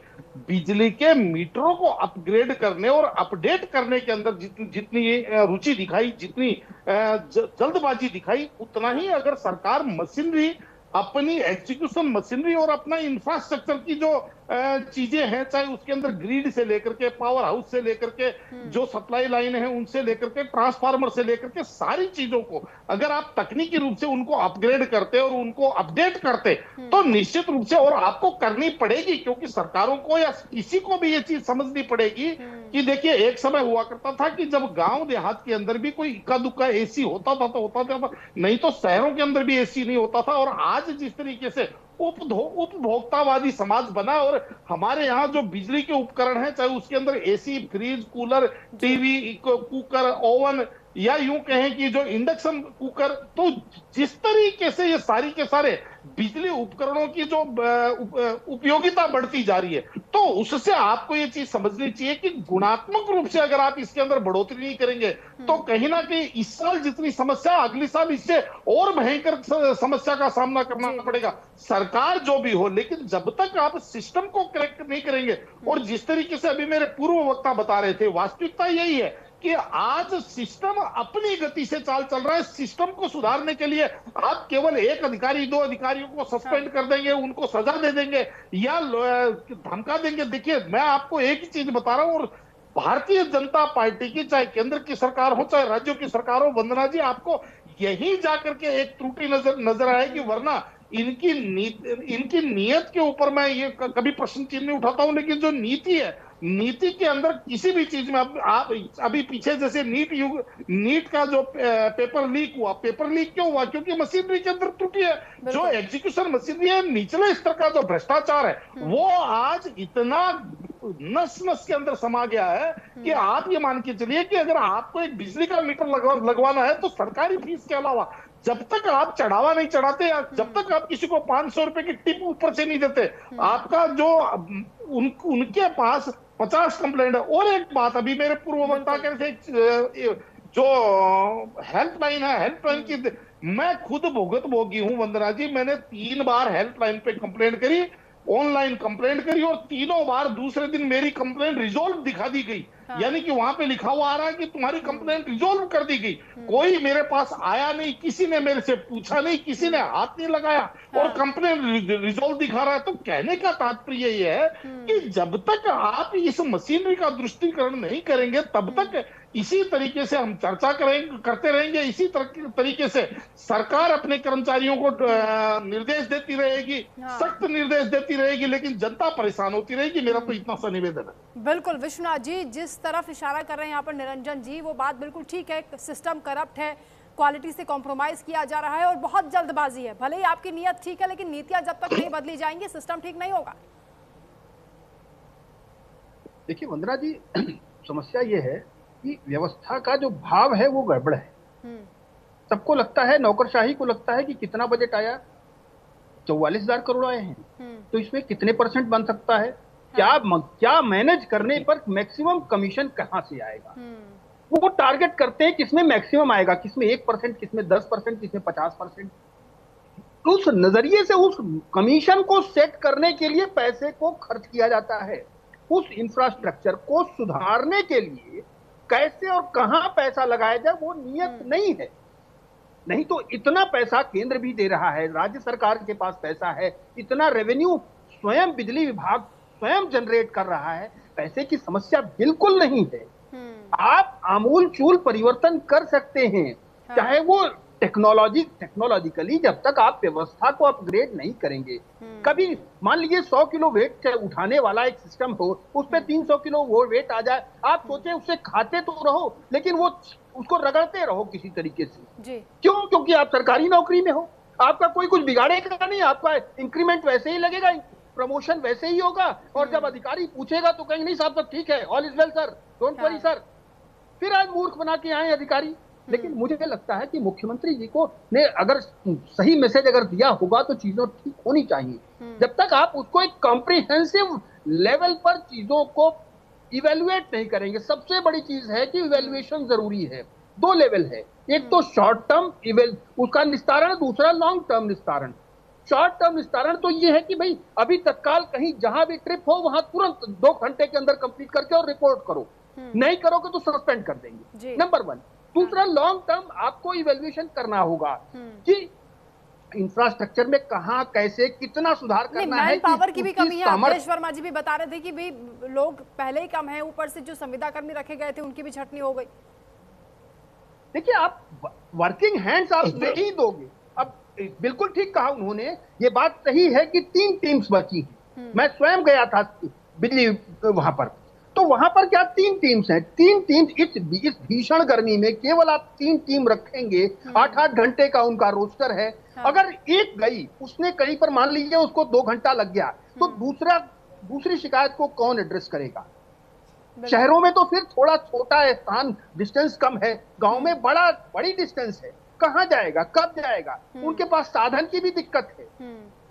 बिजली के मीटरों को अपग्रेड करने और अपडेट करने के अंदर जितनी रुचि दिखाई, जितनी जल्दबाजी दिखाई, उतना ही अगर सरकार मशीनरी, अपनी एग्जीक्यूशन मशीनरी और अपना इंफ्रास्ट्रक्चर की जो चीजें हैं, चाहे उसके अंदर ग्रिड से लेकर के, पावर हाउस से लेकर के, जो सप्लाई लाइन है उनसे लेकर के, ट्रांसफार्मर से लेकर के, सारी चीजों को अगर आप तकनीकी रूप से उनको अपग्रेड करते और उनको अपडेट करते तो निश्चित रूप से, और आपको करनी पड़ेगी, क्योंकि सरकारों को या किसी को भी ये चीज समझनी पड़ेगी कि देखिए एक समय हुआ करता था कि जब गांव देहात के अंदर भी कोई इक्का दुक्का एसी होता था तो होता था, नहीं तो शहरों के अंदर भी एसी नहीं होता था। और आज जिस तरीके से उपभोक्तावादी समाज बना और हमारे यहाँ जो बिजली के उपकरण हैं, चाहे उसके अंदर AC, fridge, cooler, TV, cooker, oven या यूं कहें कि जो इंडक्शन कुकर, तो जिस तरीके से ये सारी के सारे बिजली उपकरणों की जो उपयोगिता बढ़ती जा रही है, तो उससे आपको ये चीज समझनी चाहिए कि गुणात्मक रूप से अगर आप इसके अंदर बढ़ोतरी नहीं करेंगे तो कहीं ना कहीं इस साल जितनी समस्या, अगले साल इससे और भयंकर समस्या का सामना करना पड़ेगा, सरकार जो भी हो। लेकिन जब तक आप सिस्टम को करेक्ट नहीं करेंगे, और जिस तरीके से अभी मेरे पूर्व वक्ता बता रहे थे, वास्तविकता यही है कि आज सिस्टम अपनी गति से चाल चल रहा है। सिस्टम को सुधारने के लिए आप केवल एक अधिकारी, दो अधिकारियों को सस्पेंड कर देंगे, उनको सजा दे देंगे या धमका देंगे। देखिए मैं आपको एक ही चीज बता रहा हूं, और भारतीय जनता पार्टी की चाहे केंद्र की सरकार हो चाहे राज्यों की सरकार हो, वंदना जी, आपको यही जाकर के एक त्रुटि नजर आएगी। वरना इनकी नीयत के ऊपर मैं ये कभी प्रश्न चिन्ह नहीं उठाता हूं, लेकिन जो नीति है, नीति के अंदर किसी भी चीज में आप अभी पीछे जैसे नीट का जो पेपर लीक हुआ, पेपर लीक क्यों हुआ? क्योंकि मशीनरी के अंदर त्रुटि है। जो एग्जीक्यूशन मशीनरी है, निचले स्तर का जो भ्रष्टाचार है, वो आज इतना नस नस के अंदर समा गया है कि आप ये मान के चलिए कि अगर आपको एक बिजली का मीटर लगवाना है तो सरकारी फीस के अलावा जब तक आप चढ़ावा नहीं चढ़ाते, जब तक आप किसी को 500 रुपए की टिप ऊपर से नहीं देते, आपका जो उनके पास 50 कंप्लेंट है। और एक बात अभी मेरे पूर्व वक्ता कह रहे थे, जो हेल्पलाइन है, हेल्पलाइन की मैं खुद भोगी हूं वंदना जी। मैंने 3 बार हेल्पलाइन पे कंप्लेंट करी, ऑनलाइन कंप्लेंट करी, और तीनों बार दूसरे दिन मेरी कंप्लेंट रिजॉल्व दिखा दी गई। यानी कि वहां पे लिखा हुआ आ रहा है कि तुम्हारी कंप्लेंट रिजॉल्व कर दी गई। कोई मेरे पास आया नहीं, किसी ने मेरे से पूछा नहीं, किसी ने हाथ नहीं लगाया, और कंप्लेंट रिजॉल्व दिखा रहा है। तो कहने का तात्पर्य ये है कि जब तक आप इस मशीनरी का दृष्टिकरण नहीं करेंगे, तब तक इसी तरीके से हम चर्चा करते रहेंगे, इसी तरीके से सरकार अपने कर्मचारियों को निर्देश देती रहेगी, सख्त निर्देश देती रहेगी, लेकिन जनता परेशान होती रहेगी। मेरा तो इतना सा निवेदन है। बिल्कुल विश्वनाथ जी, जिस तरफ इशारा कर रहे हैं यहाँ पर निरंजन जी, वो बात बिल्कुल ठीक है। सिस्टम करप्ट है, क्वालिटी से कॉम्प्रोमाइज किया जा रहा है और बहुत जल्दबाजी है। भले ही आपकी नीयत ठीक है, लेकिन नीतियां जब तक नहीं बदली जाएंगी सिस्टम ठीक नहीं होगा। देखिए वंदना जी, समस्या ये है कि व्यवस्था का जो भाव है वो गड़बड़ है। सबको लगता है, नौकरशाही को लगता है कि कितना बजट आया, 44,000 करोड़ आए हैं, तो इसमें कितने % बन सकता है, क्या मैनेज करने पर मैक्सिमम कमीशन कहां से आएगा। वो टारगेट करते हैं किसमें मैक्सिमम आएगा, किसमें 1%, किसमें 10%, किसमें 50%। उस नजरिए से उस कमीशन को सेट करने के लिए पैसे को खर्च किया जाता है। उस इंफ्रास्ट्रक्चर को सुधारने के लिए कैसे और कहां पैसा लगाया जाए वो नियत नहीं है। नहीं तो इतना पैसा केंद्र भी दे रहा है, राज्य सरकार के पास पैसा है, इतना रेवेन्यू स्वयं बिजली विभाग स्वयं जनरेट कर रहा है, पैसे की समस्या बिल्कुल नहीं है। आप आमूल चूल परिवर्तन कर सकते हैं, चाहे वो टेक्नोलॉजिकली जब तक आप व्यवस्था को अपग्रेड नहीं करेंगे। कभी मान लीजिए 100 किलो वेट उठाने वाला एक सिस्टम हो, उस पे 300 किलो वो वेट आ जाए, आप सोचे उससे खाते तो रहो लेकिन वो उसको रगड़ते रहो किसी तरीके से जी। क्यों? क्योंकि आप सरकारी नौकरी में हो, आपका कोई कुछ बिगाड़ेगा नहीं, आपका इंक्रीमेंट वैसे ही लगेगा, प्रमोशन वैसे ही होगा, और जब अधिकारी पूछेगा तो कहेंगे नहीं साहब सब ठीक है, all is well sir, don't worry sir. फिर आज मूर्ख बना के आए अधिकारी। लेकिन मुझे लगता है कि मुख्यमंत्री जी को ने अगर सही मैसेज अगर दिया होगा तो चीजों ठीक होनी चाहिए। जब तक आप उसको एक कॉम्प्रिहेंसिव लेवल पर चीजों को इवेल्युएट नहीं करेंगे, सबसे बड़ी चीज है कि इवेल्युएशन जरूरी है। 2 लेवल है, एक तो शॉर्ट टर्म उसका निस्तारण, दूसरा लॉन्ग टर्म निस्तारण। शॉर्ट टर्म निस्तारण तो ये है कि भाई अभी तत्काल कहीं जहां भी ट्रिप हो वहां तुरंत 2 घंटे के अंदर कंप्लीट करके और रिपोर्ट करो, नहीं करोगे तो सस्पेंड कर देंगे, नंबर 1। दूसरा लॉन्ग टर्म आपको इवेल्युएशन करना होगा कि इंफ्रास्ट्रक्चर में कहां कैसे कितना सुधार करना है। मैन पावर की भी कमी है। अवधेश वर्मा जी भी बता रहे थे कि भाई लोग पहले ही कम है, ऊपर से जो संविदा कर्मी रखे गए थे उनकी भी छटनी हो गई। देखिए आप वर्किंग हैंड्स आप नहीं दोगे। अब बिल्कुल ठीक कहा उन्होंने, ये बात सही है कि 3 टीम्स बची हैं। मैं स्वयं गया था बिजली वहां पर, तो वहां पर क्या 3 टीम्स हैं। 3 टीम्स इस भीषण गर्मी में केवल आप 3 टीम रखेंगे, 8-8 घंटे का उनका रोस्टर है। अगर एक गई, उसने कहीं पर मान लीजिए उसको 2 घंटा लग गया, तो दूसरी शिकायत को कौन एड्रेस करेगा। शहरों में तो फिर थोड़ा छोटा है स्थान, डिस्टेंस कम है, गांव में बड़ी डिस्टेंस है, कहां जाएगा, कब जाएगा, उनके पास साधन की भी दिक्कत है।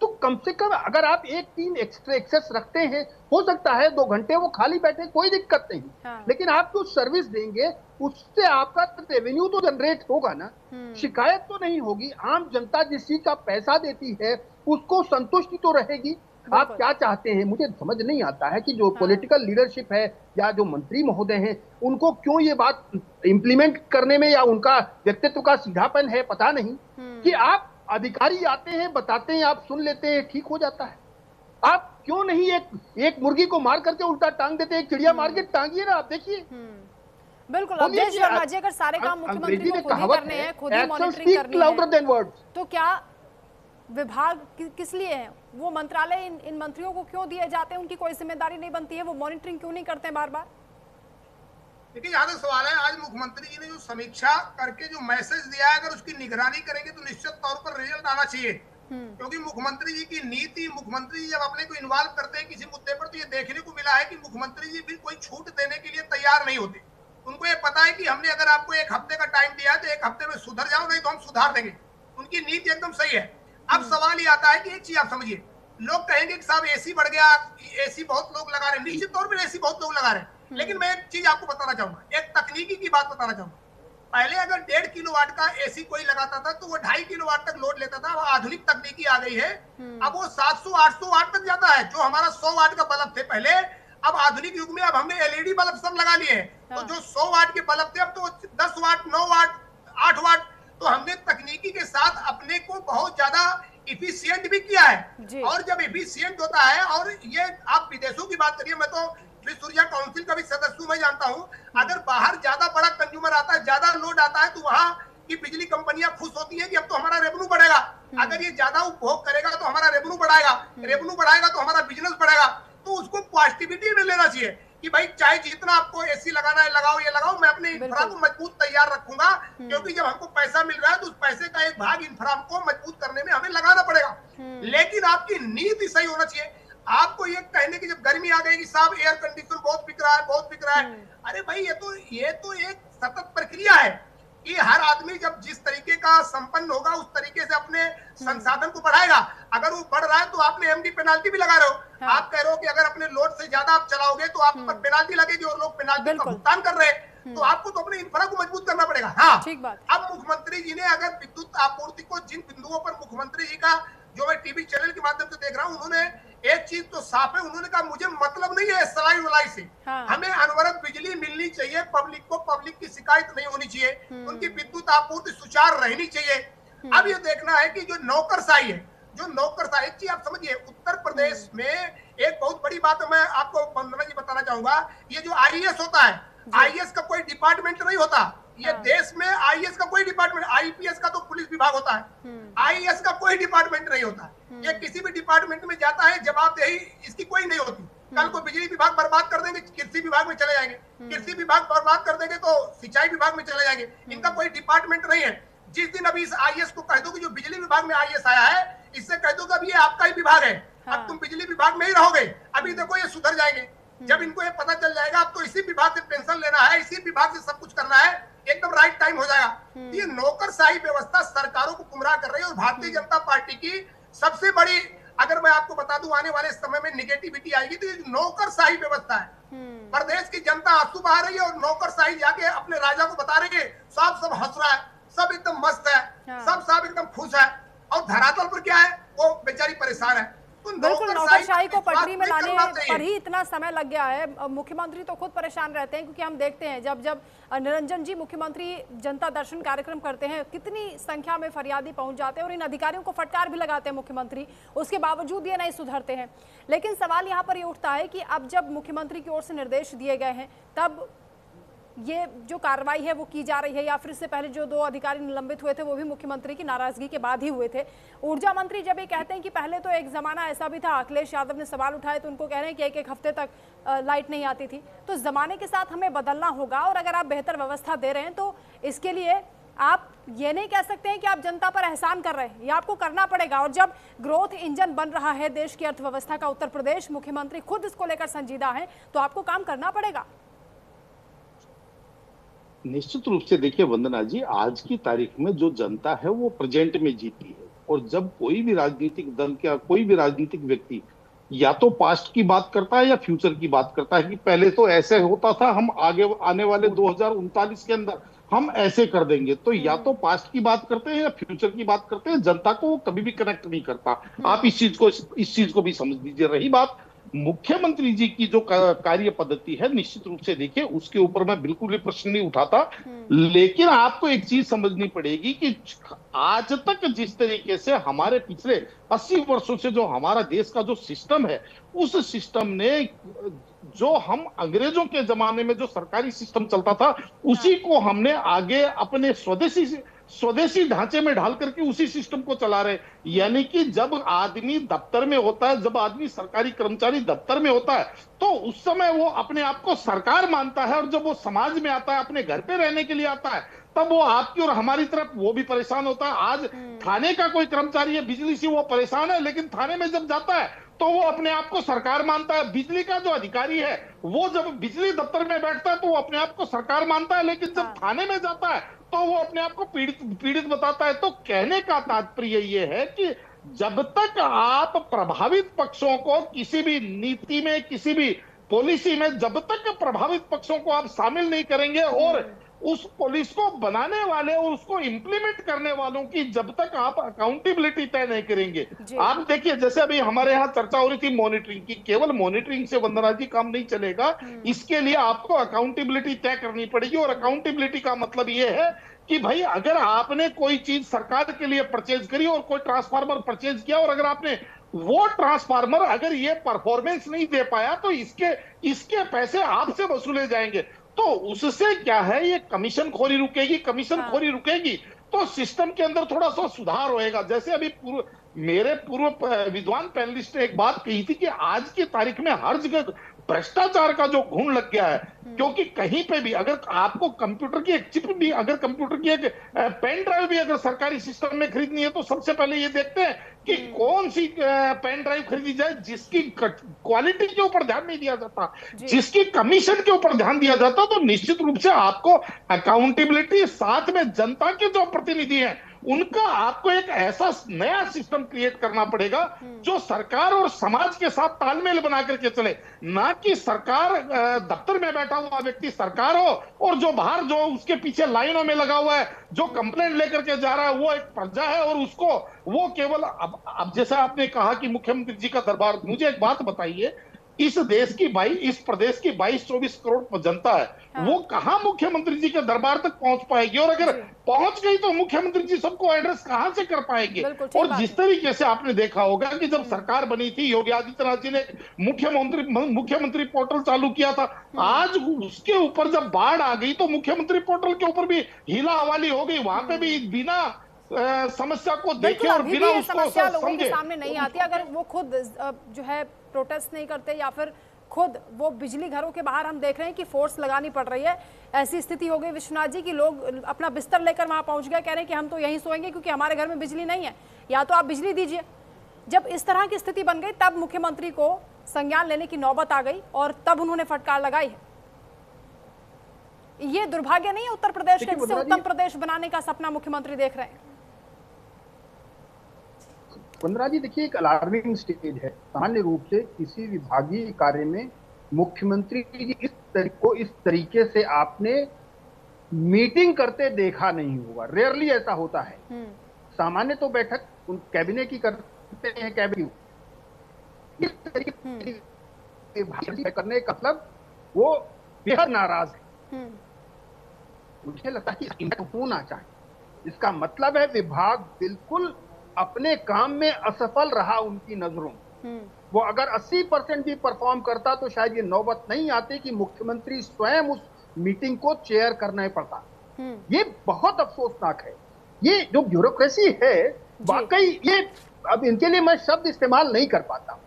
तो कम से कम अगर आप एक टीम एक्स्ट्रा एक्सेस रखते हैं, हो सकता है 2 घंटे वो खाली बैठे, कोई दिक्कत नहीं। लेकिन आप जो सर्विस देंगे उससे आपका रेवेन्यू तो जनरेट होगा ना, शिकायत तो नहीं होगी। आम जनता जिस चीज का पैसा देती है उसको संतुष्टि तो रहेगी। आप क्या चाहते हैं, मुझे समझ नहीं आता है कि जो पॉलिटिकल लीडरशिप है या जो मंत्री महोदय हैं, उनको क्यों ये बात इम्प्लीमेंट करने में, या उनका व्यक्तित्व का सीधापन है, पता नहीं। कि आप अधिकारी आते हैं, बताते हैं, आप सुन लेते हैं, ठीक हो जाता है। आप क्यों नहीं एक मुर्गी को मार करके उल्टा टांग देते हैं, एक चिड़िया मार के टांगिए ना, आप देखिए। बिल्कुल अवधेश वर्मा जी, अगर सारे काम मुख्यमंत्री को खुद ही करने हैं, खुद ही मॉनिटरिंग करनी है, तो क्या विभाग किस लिए है? वो मंत्रालय इन मंत्रियों को क्यों दिए जाते हैं? उनकी कोई जिम्मेदारी नहीं बनती है? वो मॉनिटरिंग क्यों नहीं करते बार बार? देखिए यहाँ तक सवाल है, आज मुख्यमंत्री जी ने जो समीक्षा करके जो मैसेज दिया है, अगर उसकी निगरानी करेंगे तो निश्चित तौर पर रिजल्ट आना चाहिए। क्योंकि मुख्यमंत्री जी की नीति, मुख्यमंत्री जी जब अपने को इन्वॉल्व करते हैं किसी मुद्दे पर, तो ये देखने को मिला है कि मुख्यमंत्री जी भी कोई छूट देने के लिए तैयार नहीं होते। उनको ये पता है कि हमने अगर आपको 1 हफ्ते का टाइम दिया है तो 1 हफ्ते में सुधर जाओ, नहीं तो हम सुधार देंगे। उनकी नीति एकदम सही है। अब सवाल ये आता है कि एक चीज आप समझिए, लोग कहेंगे कि साहब एसी बढ़ गया, एसी बहुत लोग लगा रहे हैं। निश्चित तौर पर एसी बहुत लोग लगा रहे हैं, लेकिन मैं एक चीज आपको बताना चाहूंगा, एक तकनीकी की बात बताना चाहूंगा। पहले अगर 1.5 किलोवाट का एसी कोई लगाता था तो वो 2.5 किलोवाट तक लोड लेता था। अब आधुनिक तकनीकी आ गई है, अब वो 700-800 वाट तक जाता है। जो हमारा 100 वाट का बल्ब थे पहले, अब आधुनिक युग में अब हमने एलईडी बल्ब सब लगा लिए हैं। तो जो 100 वाट के बल्ब थे अब तो 10 वाट, 9 वाट, 8 वाट। तो हमने तकनीकी के साथ अपने को बहुत ज्यादा इफिशियंट भी किया है। और जब इफिशियंट होता है, और ये आप विदेशों की बात करिए, मैं तो विश्व ऊर्जा काउंसिल का भी सदस्य हूं, मैं जानता हूं अगर बाहर ज्यादा बड़ा कंज्यूमर आता है, ज्यादा लोड आता है, तो वहां की बिजली कंपनियां खुश होती है कि अब तो हमारा रेवेन्यू बढ़ेगा। अगर ये ज्यादा उपभोग करेगा तो हमारा रेवेन्यू बढ़ाएगा, रेवेन्यू बढ़ाएगा तो हमारा बिजनेस बढ़ेगा। तो उसको पॉजिटिविटी में लेना चाहिए कि भाई चाहे जितना आपको एसी लगाना है लगाओ, ये लगाओ, मैं अपने इंफ्रा को मजबूत तैयार रखूंगा। क्योंकि जब हमको पैसा मिल रहा है तो उस पैसे का एक भाग इंफ्रा को मजबूत करने में हमें लगाना पड़ेगा। लेकिन आपकी नीति सही होना चाहिए। आपको ये कहने की जब गर्मी आ गई कि साहब एयर कंडीशनर बहुत बिक रहा है, बहुत बिक रहा है, अरे भाई ये तो एक सतत प्रक्रिया है कि हर आदमी जब जिस तरीके का संपन्न होगा उस तरीके से अपने संसाधन को बढ़ाएगा। अगर वो बढ़ रहा है तो आपने एमडी पेनाल्टी भी लगा रहे हो। आप कह रहे हो कि अगर अपने लोड से ज्यादा आप चलाओगे तो आप पर पेनाल्टी लगेगी, और लोग पेनाल्टी का भुगतान कर रहे हैं। तो आपको तो अपने इंफ्रा को मजबूत करना पड़ेगा। हाँ, ठीक बात। अब मुख्यमंत्री जी ने अगर विद्युत आपूर्ति को जिन बिंदुओं पर मुख्यमंत्री जी का, जो मैं टीवी चैनल के माध्यम से देख रहा हूँ, उन्होंने एक चीज तो साफ है, उन्होंने कहा मुझे मतलब नहीं है सलाई वलाई से, हमें अनवरत बिजली मिलनी चाहिए, पब्लिक को, पब्लिक की शिकायत नहीं होनी चाहिए, उनकी विद्युत आपूर्ति सुचारू रहनी चाहिए। अब ये देखना है कि जो नौकरशाही है, जो नौकरशाही, एक चीज आप समझिए, उत्तर प्रदेश में एक बहुत बड़ी बात मैं आपको वंदना जी बताना चाहूंगा, ये जो आईएएस होता है, आईएएस का कोई डिपार्टमेंट नहीं होता। ये देश में आईएएस का कोई डिपार्टमेंट, आईपीएस का तो पुलिस विभाग होता है, आईएएस का कोई डिपार्टमेंट नहीं होता। ये किसी भी डिपार्टमेंट में जाता है, जवाबदेही इसकी कोई नहीं होती। कल को बिजली विभाग बर्बाद कर देंगे, कृषि विभाग में चले जाएंगे, कृषि विभाग बर्बाद कर देंगे तो सिंचाई विभाग में चले जाएंगे। इनका कोई डिपार्टमेंट नहीं है। जिस दिन अभी इस आईएएस को कह दो कि जो बिजली विभाग में आईएएस आया है, इससे कह दो कि अब ये आपका ही विभाग है, अब तुम बिजली विभाग में ही रहोगे। अभी देखो ये सुधर जाएंगे जब इनको ये पता चल जाएगा अब तो इसी विभाग से पेंशन लेना है, इसी विभाग से सब कुछ करना है, एकदम राइट टाइम हो जाएगा। ये नौकरशाही व्यवस्था सरकारों को गुमराह कर रही है। और भारतीय जनता पार्टी की सबसे बड़ी, अगर मैं आपको बता दूं, आने वाले समय में निगेटिविटी आएगी तो ये नौकरशाही व्यवस्था है। प्रदेश की जनता आंसू बहा रही है और नौकरशाही जाके अपने राजा को बता रही है सब हंस रहा है, सब एकदम मस्त है, सब एकदम खुश है, और धरातल पर क्या है, वो बेचारी परेशान है। बिल्कुल, नौकरशाही को पटरी में लाने पर ही इतना समय लग गया है। मुख्यमंत्री तो खुद परेशान रहते हैं, क्योंकि हम देखते हैं जब निरंजन जी मुख्यमंत्री जनता दर्शन कार्यक्रम करते हैं, कितनी संख्या में फरियादी पहुंच जाते हैं और इन अधिकारियों को फटकार भी लगाते हैं मुख्यमंत्री, उसके बावजूद ये नहीं सुधरते हैं। लेकिन सवाल यहाँ पर ये उठता है कि अब जब मुख्यमंत्री की ओर से निर्देश दिए गए हैं, तब ये जो कार्रवाई है वो की जा रही है, या फिर इससे पहले जो 2 अधिकारी निलंबित हुए थे वो भी मुख्यमंत्री की नाराजगी के बाद ही हुए थे। ऊर्जा मंत्री जब ये कहते हैं कि पहले तो एक जमाना ऐसा भी था, अखिलेश यादव ने सवाल उठाए तो उनको कह रहे हैं कि एक हफ्ते तक लाइट नहीं आती थी, तो जमाने के साथ हमें बदलना होगा। और अगर आप बेहतर व्यवस्था दे रहे हैं तो इसके लिए आप ये नहीं कह सकते हैं कि आप जनता पर एहसान कर रहे हैं, ये आपको करना पड़ेगा। और जब ग्रोथ इंजन बन रहा है देश की अर्थव्यवस्था का उत्तर प्रदेश, मुख्यमंत्री खुद इसको लेकर संजीदा है, तो आपको काम करना पड़ेगा। निश्चित रूप से देखिए वंदना जी, आज की तारीख में जो जनता है वो प्रेजेंट में जीती है। और जब कोई भी राजनीतिक दल या कोई भी राजनीतिक व्यक्ति या तो पास्ट की बात करता है या फ्यूचर की बात करता है कि पहले तो ऐसे होता था, हम आगे आने वाले 2039 के अंदर हम ऐसे कर देंगे, तो या तो पास्ट की बात करते हैं या फ्यूचर की बात करते हैं, जनता को वो कभी भी कनेक्ट नहीं करता। आप इस चीज को भी समझ लीजिए। रही बात मुख्यमंत्री जी की जो कार्य पद्धति है, निश्चित रूप से देखिए उसके ऊपर मैं बिल्कुल भी प्रश्न नहीं उठाता, लेकिन आपको एक चीज समझनी पड़ेगी कि आज तक जिस तरीके से हमारे पिछले 80 वर्षों से जो हमारा देश का जो सिस्टम है, उस सिस्टम ने जो हम अंग्रेजों के जमाने में जो सरकारी सिस्टम चलता था, उसी को हमने आगे अपने स्वदेशी ढांचे में ढाल करके उसी सिस्टम को चला रहे। यानी कि जब आदमी दफ्तर में होता है, जब आदमी सरकारी कर्मचारी दफ्तर में होता है, तो उस समय वो अपने आप को सरकार मानता है, और जब वो समाज में आता है, अपने घर पे रहने के लिए आता है, तब वो आपकी और हमारी तरफ वो भी परेशान होता है। आज थाने का कोई कर्मचारी है, बिजली से वो परेशान है, लेकिन थाने में जब जाता है तो वो अपने आप को सरकार मानता है। बिजली का जो अधिकारी है वो जब बिजली दफ्तर में बैठता है तो वो अपने आप को सरकार मानता है, लेकिन जब थाने में जाता है तो वो अपने आप को पीड़ित बताता है। तो कहने का तात्पर्य ये है कि जब तक आप प्रभावित पक्षों को किसी भी नीति में, किसी भी पॉलिसी में, जब तक प्रभावित पक्षों को आप शामिल नहीं करेंगे और उस पॉलिसी को बनाने वाले और उसको इंप्लीमेंट करने वालों की जब तक आप अकाउंटेबिलिटी तय नहीं करेंगे। आप देखिए, जैसे अभी हमारे यहाँ चर्चा हो रही थी मॉनिटरिंग की, केवल मॉनिटरिंग से वंदना जी काम नहीं चलेगा, इसके लिए आपको अकाउंटेबिलिटी तय करनी पड़ेगी। और अकाउंटेबिलिटी का मतलब ये है कि भाई अगर आपने कोई चीज सरकार के लिए परचेज करी और कोई ट्रांसफार्मर परचेज किया, और अगर आपने वो ट्रांसफार्मर अगर ये परफॉर्मेंस नहीं दे पाया तो इसके पैसे आपसे वसूले जाएंगे। तो उससे क्या है, ये कमीशन खोरी रुकेगी, कमीशन खोरी रुकेगी तो सिस्टम के अंदर थोड़ा सा सुधार होएगा। जैसे अभी मेरे पूर्व विद्वान पैनलिस्ट ने एक बात कही थी कि आज की तारीख में हर जगह भ्रष्टाचार का जो घून लग गया है, क्योंकि कहीं पे भी अगर आपको कंप्यूटर की एक चिप भी, अगर कंप्यूटर की एक पेन ड्राइव भी अगर सरकारी सिस्टम में खरीदनी है, तो सबसे पहले ये देखते हैं कि कौन सी पेन ड्राइव खरीदी जाए जिसकी क्वालिटी के ऊपर ध्यान नहीं दिया जाता, जिसकी कमीशन के ऊपर ध्यान दिया जाता। तो निश्चित रूप से आपको अकाउंटेबिलिटी, साथ में जनता के जो प्रतिनिधि हैं उनका आपको एक ऐसा नया सिस्टम क्रिएट करना पड़ेगा जो सरकार और समाज के साथ तालमेल बना करके चले, ना कि सरकार दफ्तर में बैठा हुआ व्यक्ति सरकार हो और जो बाहर जो उसके पीछे लाइनों में लगा हुआ है, जो कंप्लेंट लेकर के जा रहा है, वो एक प्रजा है और उसको वो केवल अब जैसा आपने कहा कि मुख्यमंत्री जी का दरबार, मुझे एक बात बताइए, इस देश की इस प्रदेश की 22-24 करोड़ जनता है, वो कहां मुख्यमंत्री जी के दरबार तक पहुंच पाएगी? और अगर पहुंच गई तो मुख्यमंत्री जी सबको एड्रेस कहां से कर पाएंगे? और जिस तरीके से आपने देखा होगा कि जब सरकार बनी थी, योगी आदित्यनाथ जी ने मुख्यमंत्री पोर्टल चालू किया था, आज उसके ऊपर जब बाढ़ आ गई तो मुख्यमंत्री पोर्टल के ऊपर भी हीला हवाली हो गई, वहां पे भी बिना समस्या को देखे और बिना उसको समस्या लोगों के सामने नहीं आती। अगर वो खुद जो है प्रोटेस्ट नहीं करते या फिर खुद वो बिजली घरों के बाहर हम देख रहे हैं कि फोर्स लगानी पड़ रही है, ऐसी स्थिति हो गई विश्वनाथ जी की लोग अपना बिस्तर लेकर वहां पहुंच गए, कह रहे हैं कि हम तो यहीं सोएंगे क्योंकि हमारे घर में बिजली नहीं है, या तो आप बिजली दीजिए। जब इस तरह की स्थिति बन गई तब मुख्यमंत्री को संज्ञान लेने की नौबत आ गई और तब उन्होंने फटकार लगाई है। ये दुर्भाग्य नहीं है उत्तर प्रदेश के, जिसे उत्तम प्रदेश बनाने का सपना मुख्यमंत्री देख रहे हैं? वंदना जी, देखिए, एक अलार्मिंग स्टेज है। सामान्य रूप से किसी विभागीय कार्य में मुख्यमंत्री जी इस तरीके से आपने मीटिंग करते देखा नहीं होगा। रेयरली ऐसा होता है। सामान्य तो बैठक कैबिनेट की करते हैं, कैबिनेट इस तरीके से करने का मतलब वो बेहद नाराज है। मुझे लगता है कि होना चाहिए। इसका मतलब है विभाग बिल्कुल अपने काम में असफल रहा उनकी नजरों। वो अगर 80% भी परफॉर्म करता तो शायद ये नौबत नहीं आती कि मुख्यमंत्री स्वयं उस मीटिंग को चेयर करना पड़ता। ये बहुत अफसोसनाक है। ये जो ब्यूरोक्रेसी है वाकई, ये अब इनके लिए मैं शब्द इस्तेमाल नहीं कर पाता।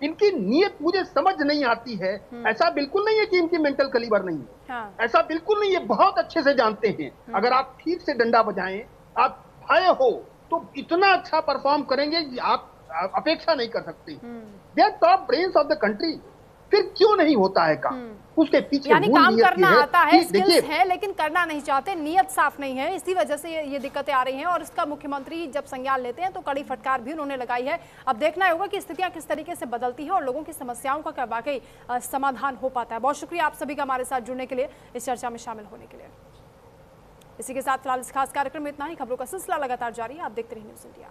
इनकी नीयत मुझे समझ नहीं आती है। ऐसा बिल्कुल नहीं है कि इनकी मेंटल कलीबर नहीं है। हाँ। ऐसा बिल्कुल नहीं है, बहुत अच्छे से जानते हैं। अगर आप ठीक से डंडा बजाएं, आप भय हो तो इतना अच्छा परफॉर्म करेंगे कि आप अपेक्षा नहीं कर सकते। They are top brains of the country. फिर क्यों नहीं होता है काम? उसके पीछे यानी काम करना आता है, स्किल्स है, है, लेकिन करना नहीं चाहते, नीयत साफ नहीं है। इसी वजह से ये दिक्कतें आ रही हैं और इसका मुख्यमंत्री जब संज्ञान लेते हैं तो कड़ी फटकार भी उन्होंने लगाई है। अब देखना होगा कि स्थितियां किस तरीके से बदलती है और लोगों की समस्याओं का क्या वाकई समाधान हो पाता है। बहुत शुक्रिया आप सभी का हमारे साथ जुड़ने के लिए, इस चर्चा में शामिल होने के लिए। इसी के साथ फिलहाल इस खास कार्यक्रम में इतना ही। खबरों का सिलसिला लगातार जारी है, आप देखते रहिए न्यूज़ इंडिया।